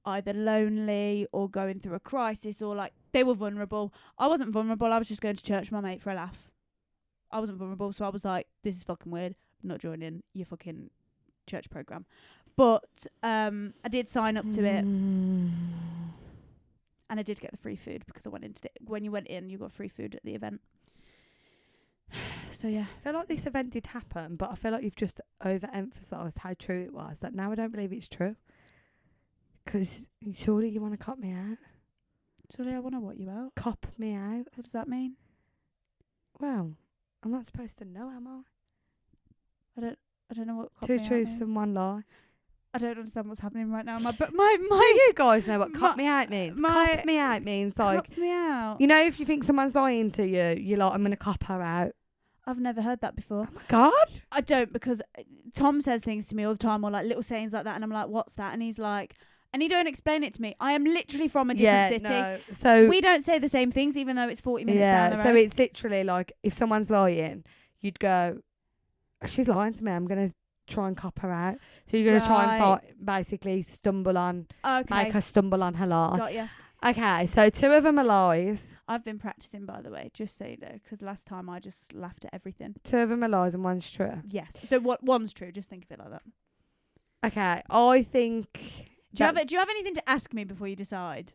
either lonely or going through a crisis, or like they were vulnerable. I wasn't vulnerable. I was just going to church with my mate for a laugh. I wasn't vulnerable, so I was like, this is fucking weird. I'm not joining your fucking church program. But I did sign up to it. And I did get the free food because I went into when you went in, you got free food at the event. So yeah, I feel like this event did happen, but I feel like you've just overemphasised how true it was. That now I don't believe it's true. Because surely you want to cop me out. Surely I want to what you out? Cop me out. What does that mean? Well, I'm not supposed to know, am I? I don't know what cop Two me out truths means. and one lie. I don't understand what's happening right now. Do you guys know what cop me out means? Cop me out means like, cop me out. you know, if you think someone's lying to you, you're like, I'm going to cop her out. I've never heard that before. Oh my God. I don't, because Tom says things to me all the time, or like little sayings like that, and I'm like, what's that? And he's like, and he don't explain it to me. I am literally from a different city. No. So we don't say the same things, even though it's 40 minutes down the road. So it's literally like, if someone's lying, you'd go, she's lying to me, I'm going to try and cop her out. So you're going to try and basically make her stumble on her lie. Got ya. Okay, so two of them are lies. I've been practicing, by the way, just so you know, because last time I just laughed at everything. Two of them are lies and one's true. Yes. So one's true? Just think of it like that. Okay, I think. Do you have anything to ask me before you decide?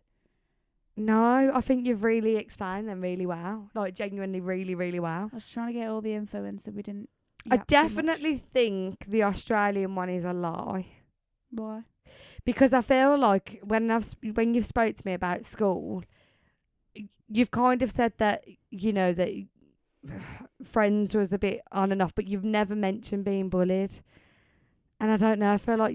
No, I think you've really explained them really well. Like, genuinely, really, really well. I was trying to get all the info in so we didn't. I definitely think the Australian one is a lie. Why? Because I feel like when you've spoke to me about school, you've kind of said that, you know, that friends was a bit on and off, but you've never mentioned being bullied. And I don't know. I feel like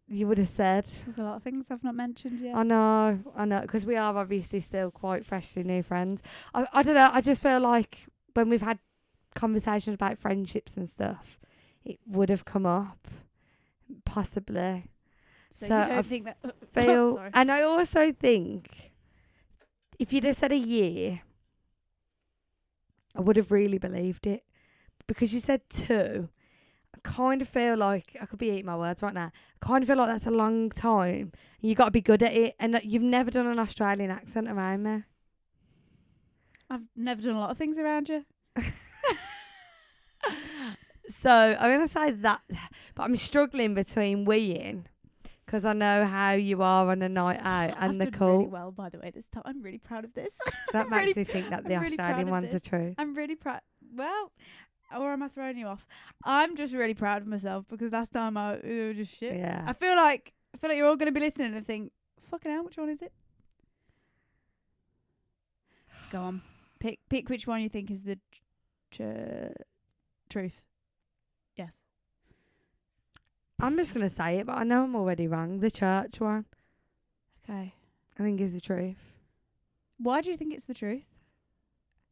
you would have said. There's a lot of things I've not mentioned yet. I know, because we are obviously still quite freshly new friends. I don't know. I just feel like when we've had conversations about friendships and stuff, it would have come up, possibly. So you don't I think that... feel, sorry. and I also think if you'd have said a year, I would have really believed it. Because you said 2, I kind of feel like, I could be eating my words right now, I kind of feel like that's a long time. You got to be good at it. And you've never done an Australian accent around me. I've never done a lot of things around you. So I'm going to say that, but I'm struggling between weeing, because I know how you are on a night out and the I've done cult. really well, by the way, this time. I'm really proud of this. That I'm makes really- me think that the I'm really proud Australian of ones are this. true. I'm really proud. Well, or am I throwing you off? I'm just really proud of myself because last time it was just shit. Yeah. I feel like you're all going to be listening and think, fucking hell, which one is it? Go on. Pick which one you think is the truth. Yes. I'm just going to say it, but I know I'm already wrong. The church one, Okay. I think, is the truth. Why do you think it's the truth?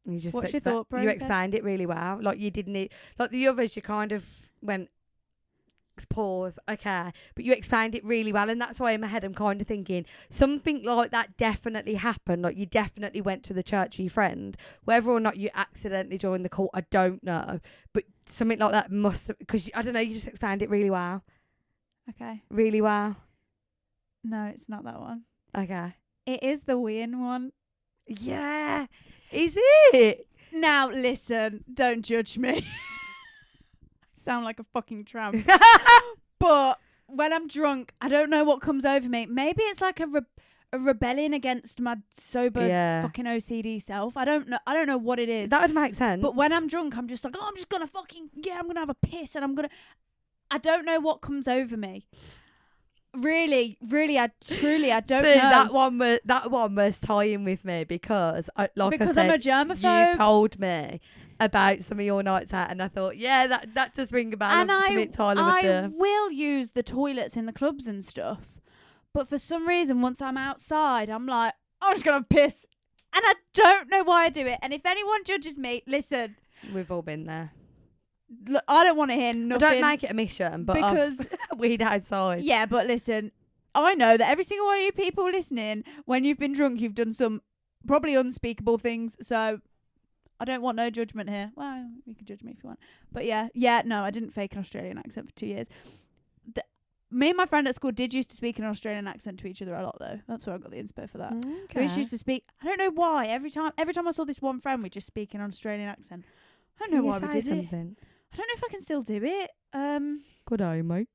You just What's your thought You process? explained it really well. Like you didn't need, like the others, you kind of went, pause, okay, but you explained it really well, and that's why in my head I'm kind of thinking something like that definitely happened. Like you definitely went to the church with your friend, whether or not you accidentally joined the cult, I don't know, but something like that must have, because I don't know, you just explained it really well. Okay. Really well. No, it's not that one. Okay. It is the weird one. Yeah. Is it? Now, listen, don't judge me. Sound like a fucking tramp. But when I'm drunk, I don't know what comes over me. Maybe it's like a rebellion against my sober fucking OCD self. I don't know what it is. That would make sense. But when I'm drunk, I'm just like, oh, I'm just gonna I'm gonna have a piss and I don't know what comes over me. Really, I don't See, know. that one was tying with me because I said, I'm a germaphobe. You've told me about some of your nights out, and I thought, yeah, that does ring a bell. And I will use the toilets in the clubs and stuff, but for some reason, once I'm outside, I'm like, I'm just gonna piss, and I don't know why I do it. And if anyone judges me, listen, we've all been there. Look, I don't want to hear nothing. Don't make it a mission, but because weed outside. Yeah, but listen, I know that every single one of you people listening, when you've been drunk, you've done some probably unspeakable things. So I don't want no judgment here. Well, you can judge me if you want. But yeah, no, I didn't fake an Australian accent for 2 years. Me and my friend at school did used to speak an Australian accent to each other a lot, though. That's where I got the inspo for that. Okay. We used to speak. I don't know why. Every time I saw this one friend, we just speak an Australian accent. I don't know why we did it. I don't know if I can still do it. Good eye, mate.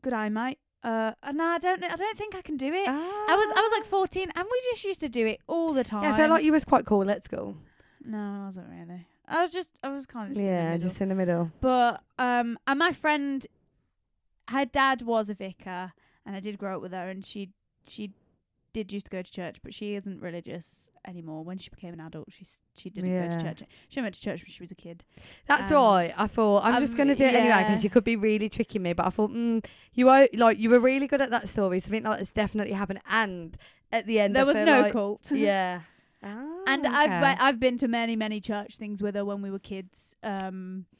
Good eye, mate. No, I don't think I can do it. Ah. I was like 14, and we just used to do it all the time. Yeah, I felt like you was quite cool at school. No, I wasn't really. I was kind of just in the Yeah, middle. just in the middle. But and my friend, her dad was a vicar, and I did grow up with her, and she did used to go to church, but she isn't religious anymore. When she became an adult, she didn't go to church. She went to church when she was a kid. That's why I thought I'm just gonna do it anyway, because you could be really tricking me. But I thought you were really good at that story. So I think like it's definitely happened. And at the end, there was no cult. Yeah. And okay. I've been to many church things with her when we were kids. There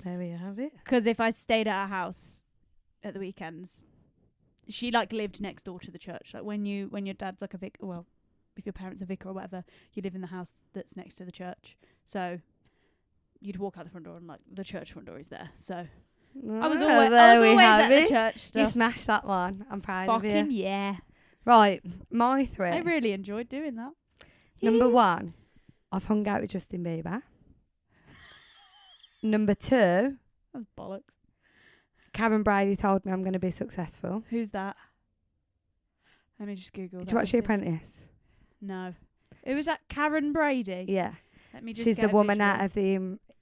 we have it. Because if I stayed at her house at the weekends, she like lived next door to the church. Like when your dad's like a vicar, well, if your parents are vicar or whatever, you live in the house that's next to the church. So you'd walk out the front door and like the church front door is there. So I was always at the church stuff. You smashed that one. I'm proud of you. Fucking yeah. Right, my 3. I really enjoyed doing that. Number 1, I've hung out with Justin Bieber. Number 2, That's bollocks. Karen Brady told me I'm going to be successful. Who's that? Let me just Google that. Did you watch The Apprentice? No. It was that Karen Brady? Yeah. Let me just She's get the a woman visual.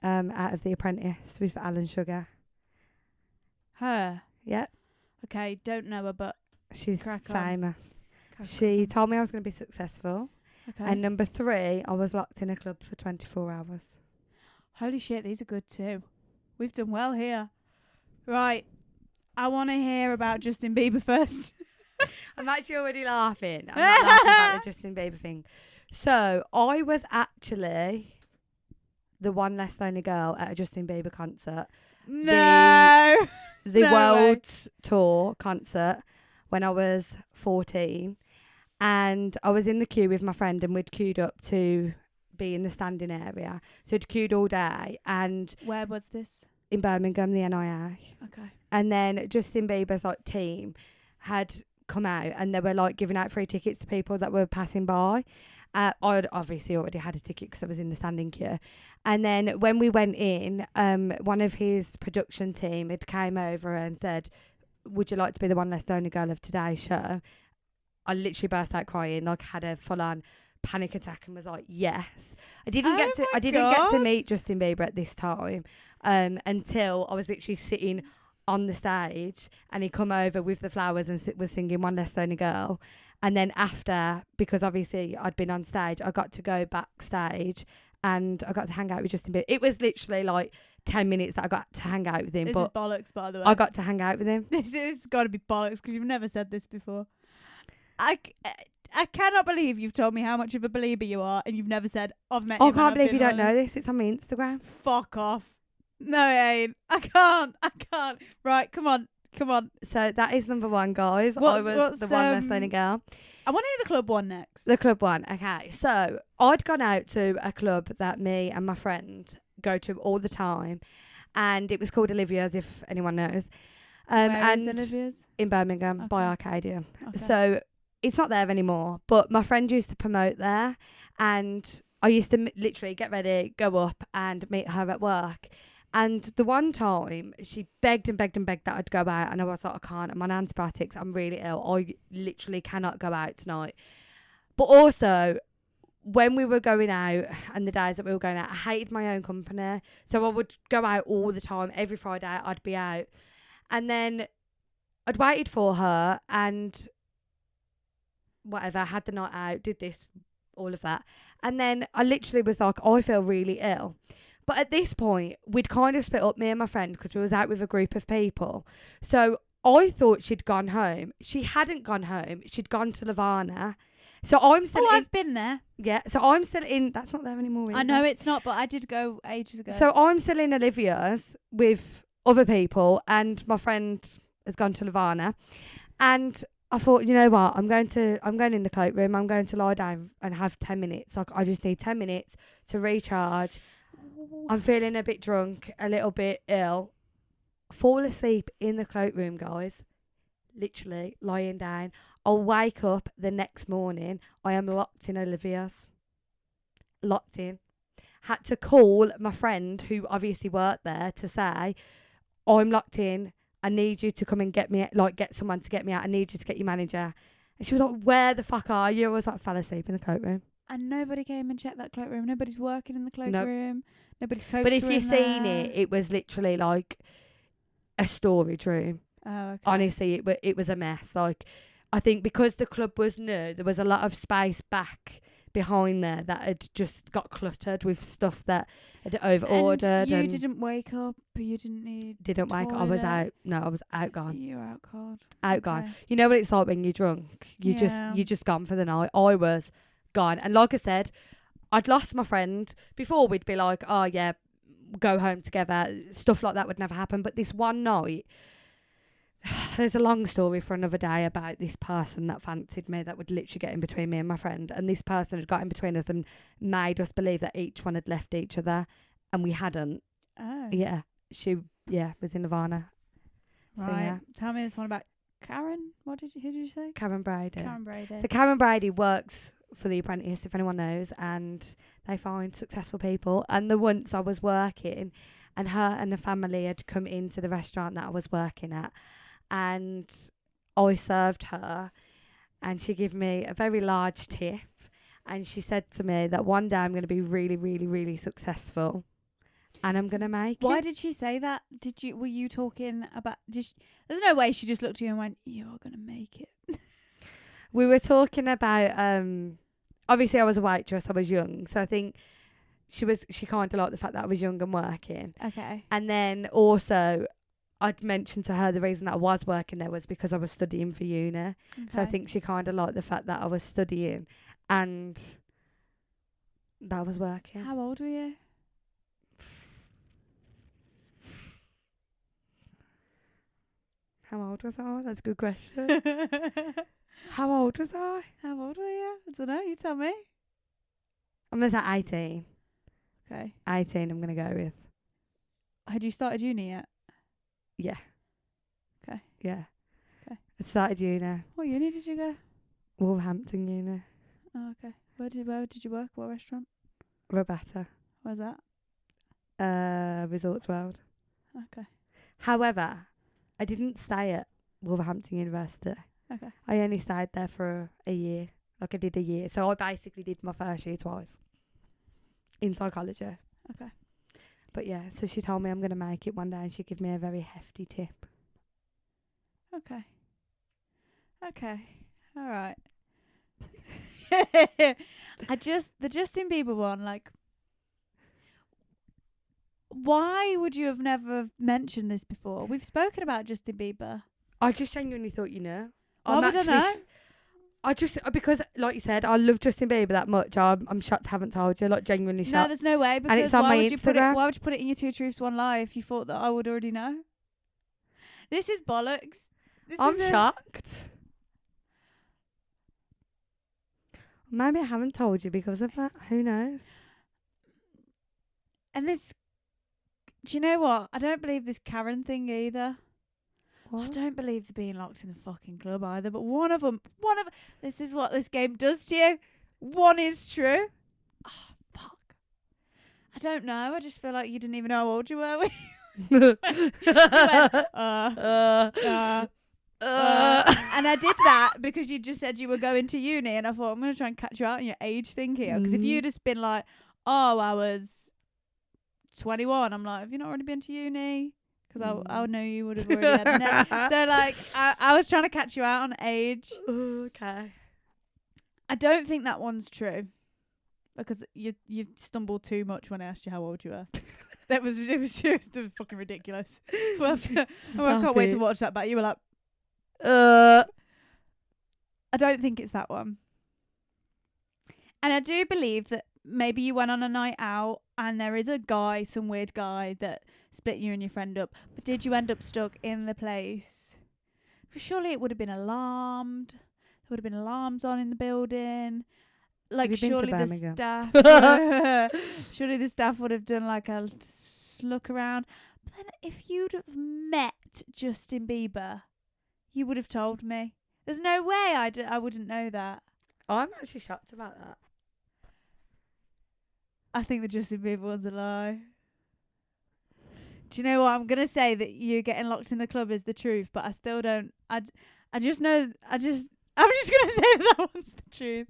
out of the Apprentice with Alan Sugar. Her? Yeah. Okay, don't know her, but She's crack on. famous. Crack She on. told me I was going to be successful. Okay. And number 3, I was locked in a club for 24 hours. Holy shit, these are good too. We've done well here. Right. I want to hear about Justin Bieber first. I'm actually already laughing. I'm not laughing about the Justin Bieber thing. So I was actually the one less lonely girl at a Justin Bieber concert. No. The No world tour concert when I was 14. And I was in the queue with my friend, and we'd queued up to be in the standing area. So I'd queued all day, and Where was this? in Birmingham, the NIA. Okay. And then Justin Bieber's like team had come out, and they were like giving out free tickets to people that were passing by. I'd obviously already had a ticket because I was in the standing queue. And then when we went in, one of his production team had came over and said, "Would you like to be the one less lonely girl of today's show?" I literally burst out crying, like had a full on panic attack, and was like, "Yes." I didn't get to meet Justin Bieber at this time until I was literally sitting on the stage, and he come over with the flowers and was singing One Less Lonely Girl. And then after, because obviously I'd been on stage, I got to go backstage and I got to hang out with Justin Bieber. It was literally like 10 minutes that I got to hang out with him. This but is bollocks, by the way. I got to hang out with him. This is got to be bollocks because you've never said this before. I cannot believe you've told me how much of a believer you are and you've never said, I've met him. I can't believe you don't know this. It's on my Instagram. Fuck off. No, it ain't. I can't. Right, come on. So that is number one, guys. I was the one less lonely girl. I want to hear the club one next. The club one. Okay. So I'd gone out to a club that me and my friend go to all the time, and it was called Olivia's, if anyone knows. Where is Olivia's? In Birmingham, by Arcadia. Okay. So it's not there anymore, but my friend used to promote there, and I used to literally get ready, go up and meet her at work. And the one time, she begged and begged and begged that I'd go out. And I was like, I can't. I'm on antibiotics. I'm really ill. I literally cannot go out tonight. But also, when we were going out and the days that we were going out, I hated my own company. So I would go out all the time. Every Friday, I'd be out. And then I'd waited for her and whatever, had the night out, did this, all of that. And then I literally was like, I feel really ill. But at this point, we'd kind of split up, me and my friend, because we was out with a group of people. So I thought she'd gone home. She hadn't gone home. She'd gone to Lavana. So I'm still I've been there. Yeah, so I'm still in... That's not there anymore, I know it's not, but I did go ages ago. So I'm still in Olivia's with other people, and my friend has gone to Lavana. And I thought, you know what? I'm going in the cloakroom. I'm going to lie down and have 10 minutes. Like, I just need 10 minutes to recharge. I'm feeling a bit drunk, a little bit ill. Fall asleep in the cloakroom, guys. Literally lying down. I'll wake up the next morning. I am locked in Olivia's. Locked in. Had to call my friend, who obviously worked there, to say, I'm locked in. I need you to come and get me, like, get someone to get me out. I need you to get your manager. And she was like, where the fuck are you? I was like, fell asleep in the cloakroom. And nobody came and checked that cloakroom. Nobody's working in the cloakroom. Nobody's coached. But if you've seen it, it was literally like a storage room. Oh, okay. Honestly, it was a mess. Like, I think because the club was new, there was a lot of space back behind there that had just got cluttered with stuff that had over-ordered. And you didn't wake up? You didn't need Didn't wake up. I was out. No, I was out gone. You were out cold. Out gone. You know what it's like when you're drunk? You're just gone for the night. I was gone. And like I said, I'd lost my friend. Before we'd be like, oh yeah, go home together. Stuff like that would never happen. But this one night, there's a long story for another day about this person that fancied me that would literally get in between me and my friend. And this person had got in between us and made us believe that each one had left each other, and we hadn't. Oh. Yeah. She was in Nirvana. Right. So, yeah. Tell me this one about Karen. Who did you say? Karen Brady. Karen Brady. So Karen Brady works for The Apprentice, if anyone knows, and they find successful people. And the once I was working, and her and the family had come into the restaurant that I was working at, and I served her, and she gave me a very large tip, and she said to me that one day I'm going to be really, really, really successful, and I'm going to make it. Why did she say that? Were you talking about... there's no way she just looked at you and went, you are going to make it. We were talking about... obviously, I was a waitress. I was young. So I think she kind of liked the fact that I was young and working. Okay. And then also, I'd mentioned to her the reason that I was working there was because I was studying for uni. Okay. So I think she kind of liked the fact that I was studying and that I was working. How old were you? How old was I? That's a good question. How old was I? How old were you? I don't know. You tell me. I'm going to say 18. Okay. 18 I'm going to go with. Had you started uni yet? Yeah. Okay. Yeah. Okay. I started uni. What uni did you go? Wolverhampton uni. Oh, okay. Where did you work? What restaurant? Roberta. Where's that? Resorts World. Okay. However, I didn't stay at Wolverhampton University. Okay. I only stayed there for a year. Like I did a year. So I basically did my first year twice. In psychology. Okay. But yeah, so she told me I'm going to make it one day and she gave me a very hefty tip. Okay. Okay. All right. The Justin Bieber one, like, why would you have never mentioned this before? We've spoken about Justin Bieber. I just genuinely thought you knew. Why would I know? Because, like you said, I love Justin Bieber that much. I'm shocked I haven't told you. Like, genuinely shocked. No, there's no way. Because it's on why my would you put it? Instagram. Why would you put it in your 2 Truths, 1 Lie if you thought that I would already know? This is bollocks. I'm shocked. Maybe I haven't told you because of that. Who knows? And this, do you know what? I don't believe this Karen thing either. What? I don't believe they're being locked in the fucking club either. But one of them, this is what this game does to you. One is true. Oh, fuck. I don't know. I just feel like you didn't even know how old you were. You went, and I did that because you just said you were going to uni, and I thought I'm going to try and catch you out on your age thing here. Because if you'd just been like, oh, I was 21, I'm like, have you not already been to uni? Because I know you would have already had an So, like, I was trying to catch you out on age. Okay. I don't think that one's true. Because you stumbled too much when I asked you how old you were. It was fucking ridiculous. I can't wait to watch that back. You were like, I don't think it's that one. And I do believe that maybe you went on a night out and there is a guy, some weird guy that split you and your friend up. But did you end up stuck in the place? Because surely it would have been alarmed. There would have been alarms on in the building. Like, surely the staff surely the staff would have done like a look around. But then if you'd have met Justin Bieber, you would have told me. There's no way I wouldn't know that. I'm actually shocked about that. I think the Justin Bieber one's a lie. Do you know what? I'm going to say that you getting locked in the club is the truth, but I still don't. I just know. I'm just going to say that one's the truth.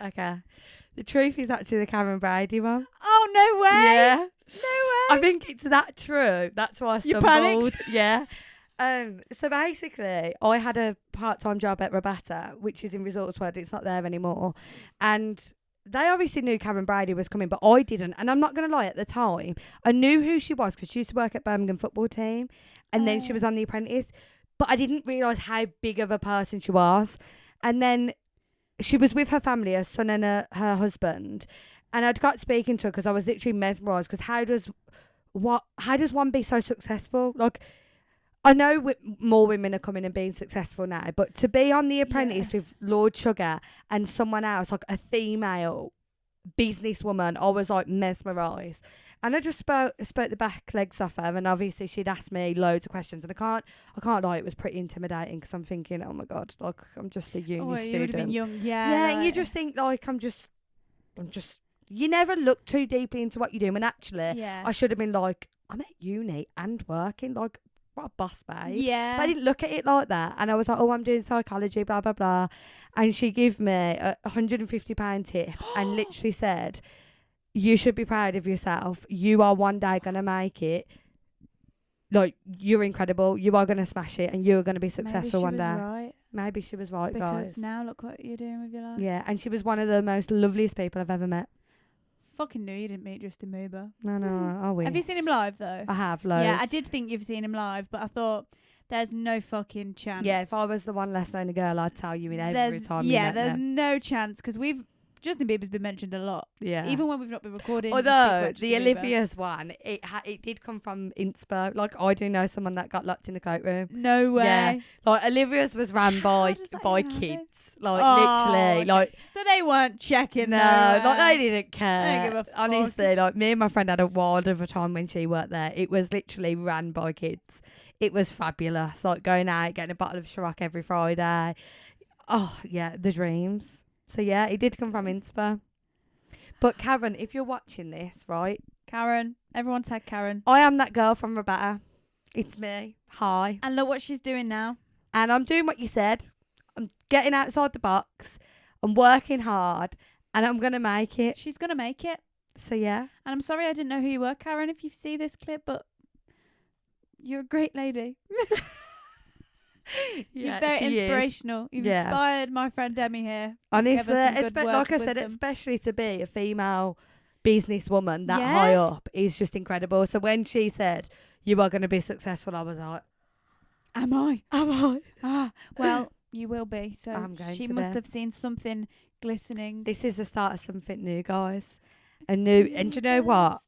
Okay. The truth is actually the Cameron Brady one. Oh, no way. Yeah. No way. I think it's that true. That's why I stumbled. You panicked? Yeah. So basically, I had a part-time job at Roberta, which is in Resorts World. It's not there anymore. And they obviously knew Cameron Brady was coming, but I didn't. And I'm not going to lie, at the time, I knew who she was because she used to work at Birmingham football team. And then she was on The Apprentice. But I didn't realise how big of a person she was. And then she was with her family, her son and her husband. And I'd got speaking to her because I was literally mesmerised. Because how does one be so successful? Like, I know more women are coming and being successful now, but to be on The Apprentice with Lord Sugar and someone else, like a female businesswoman, I was like mesmerised. And I just spoke the back legs off her, and obviously she'd asked me loads of questions, and I can't lie, it was pretty intimidating because I'm thinking, oh my god, like I'm just a uni student. You would have been young, yeah. Yeah, like. and you just think like I'm just. You never look too deeply into what you're doing, and actually, I should have been like, I'm at uni and working, like. What a boss, babe. Yeah. But I didn't look at it like that. And I was like, oh, I'm doing psychology, blah, blah, blah. And she gave me a £150 tip and literally said, you should be proud of yourself. You are one day going to make it. Like, you're incredible. You are going to smash it and you're going to be successful one day. Right. Maybe she was right, because guys. Now look what you're doing with your life. Yeah, and she was one of the most loveliest people I've ever met. Fucking knew you didn't meet Justin Bieber. No, I will. Have you seen him live though? I have, loads. Yeah, I did think you've seen him live, but I thought there's no fucking chance. Yeah, if I was the one less known girl, I'd tell you in every time you met there's me. no chance because we've Justin Bieber's been mentioned a lot. Yeah. Even when we've not been recording. we speak Although about the Justin Bieber. Olivia's one, it did come from inspo. Like, I do know someone that got locked in the cloakroom. No way. Yeah. Like, Olivia's was ran How does that even happen? kids. Like, Oh, literally. okay. Like, So they weren't checking. no, nowhere. like, they didn't They don't care. give a fuck. Honestly, like, me and my friend had a wild of a time when she worked there. It was literally ran by kids. It was fabulous. Like, going out, getting a bottle of Ciroc every Friday. Oh, yeah, the dreams. So, yeah, it did come from inspo. But Karen, if you're watching this, right? Karen. Everyone tag Karen. I am that girl from Roberta. It's me. Hi. And look what she's doing now. And I'm doing what you said. I'm getting outside the box. I'm working hard. And I'm going to make it. She's going to make it. So, yeah. And I'm sorry I didn't know who you were, Karen, if you see this clip, but you're a great lady. You're very inspirational. You've inspired my friend Demi here. Honestly, like I said, wisdom. especially to be a female businesswoman that Yeah. high up is just incredible. So when she said, you are going to be successful, I was like, Am I? am I? Ah, well, you will be. So I'm going she to must be. have seen something glistening. This is the start of something new, guys. And do you know what?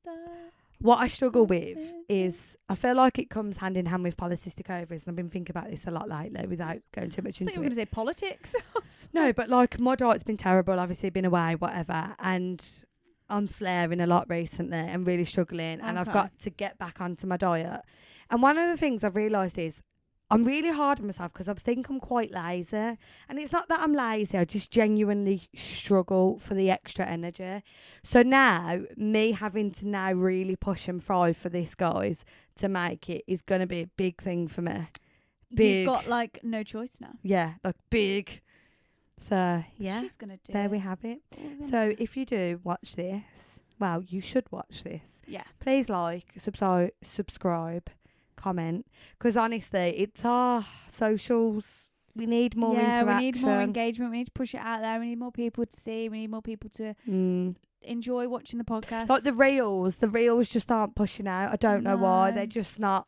What I struggle with is I feel like it comes hand in hand with polycystic ovaries, and I've been thinking about this a lot lately without going too much I thought into you were going it. to say politics. No, but like my diet's been terrible, obviously been away, whatever, and I'm flaring a lot recently and really struggling, and I've Okay. got to get back onto my diet. And one of the things I've realised is I'm really hard on myself because I think I'm quite lazy. And it's not that I'm lazy, I just genuinely struggle for the extra energy. So now, me having to now really push and thrive for this, guys, to make it is going to be a big thing for me. Big. You've got like no choice now. Yeah, like big. So, yeah, She's going to do there it. we have it. We're So gonna- if you do watch this, well, you should watch this. yeah. Please like, subscribe, comment. Because honestly, it's our socials. We need more interaction. we need more engagement. We need to push it out there. We need more people to see. We need more people to enjoy watching the podcast. Like the reels just aren't pushing out. I don't know why. No. They're just not.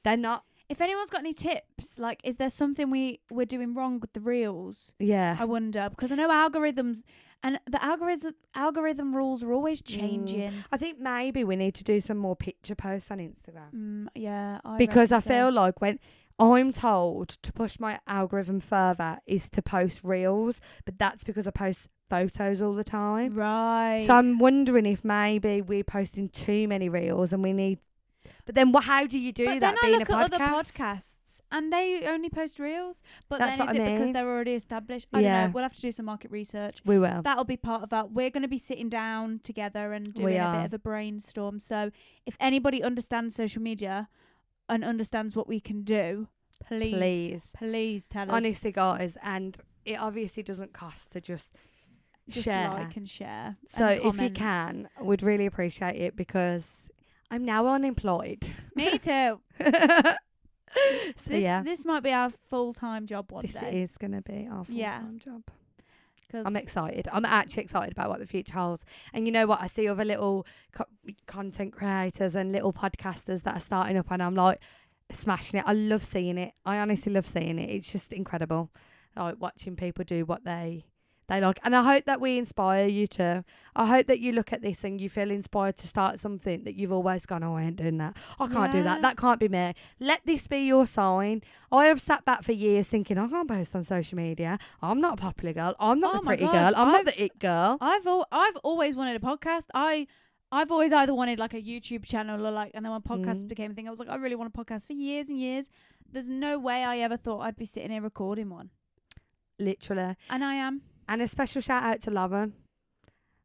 They're not. If anyone's got any tips, like, is there something we're doing wrong with the reels? Yeah. I wonder, because I know algorithms and the algorithm rules are always changing. I think maybe we need to do some more picture posts on Instagram. Yeah, Because I reckon so. feel like when I'm told to push my algorithm further is to post reels, but that's because I post photos all the time. Right. So I'm wondering if maybe we're posting too many reels and we need. But then how do you do But that then I being look a at podcast? other podcasts and they only post reels. But That's then what is I it because mean. they're already established? I don't Yeah. know. We'll have to do some market research. We will. That'll be part of our. We're going to be sitting down together and doing a are. bit of a brainstorm. So if anybody understands social media and understands what we can do, please tell us. Honestly, guys, and it obviously doesn't cost to just share. Like and share. So and if you comment. can, I would really appreciate it because I'm now unemployed. Me too. So This might be our full-time job one this day. is going to be our Yeah. full-time job. 'Cause I'm excited. I'm actually excited about what the future holds. And you know what? I see other little content creators and little podcasters that are starting up, and I'm like smashing it. I love seeing it. I honestly love seeing it. It's just incredible. Like watching people do what they like. And I hope that we inspire you too. I hope that you look at this and you feel inspired to start something that you've always gone, oh, I ain't doing that. I can't do that. Yeah. That can't be me. Let this be your sign. I have sat back for years thinking, I can't post on social media. I'm not a popular girl. I'm not Oh the my pretty God, girl. I'm not the it girl. I've always wanted a podcast. I've always either wanted like a YouTube channel or like, and then when podcasts became a thing, I was like, I really want a podcast for years and years. There's no way I ever thought I'd be sitting here recording one. Literally. And I am. And a special shout out to Lauren.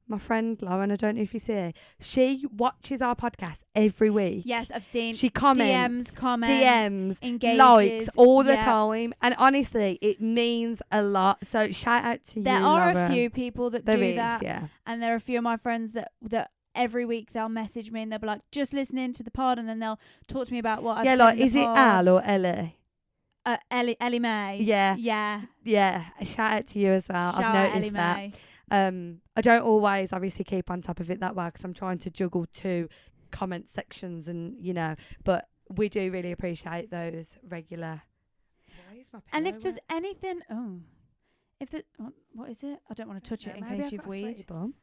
My friend Lauren, I don't know if you see her. She watches our podcast every week. Yes, I've seen She comments, comments, engages, likes all the yeah. time. And honestly, it means a lot. So shout out to There you, are Lauren. a few people that There do is, that. yeah. And there are a few of my friends that every week they'll message me and they'll be like, just listening to the pod, and then they'll talk to me about what I've Yeah, said like, in the is it pod. Al or Ellie? Ellie Mae. Yeah. Yeah. Yeah, shout out to you as well. Shout I've out noticed Ellie that. Mae. I don't always obviously keep on top of it that way because I'm trying to juggle two comment sections and, but we do really appreciate those regular. Why is my And pillow if there's wet? anything, If the what is it? I don't want to touch it in Maybe case I've you've got a sweaty weed. bum.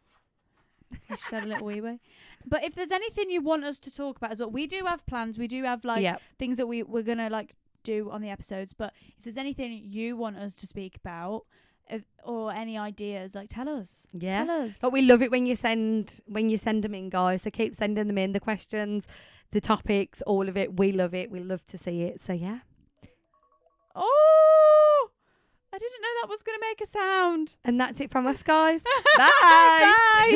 You just had a little wee way. But if there's anything you want us to talk about as well, we do have plans. We do have like things that we're gonna like do on the episodes. But if there's anything you want us to speak about, or any ideas, like tell us. Yeah. Tell us. But we love it when you send them in, guys. So keep sending them in, the questions, the topics, all of it. We love it. We love to see it. So yeah. Oh, I didn't know that was gonna make a sound. And that's it from us, guys. Bye. Bye.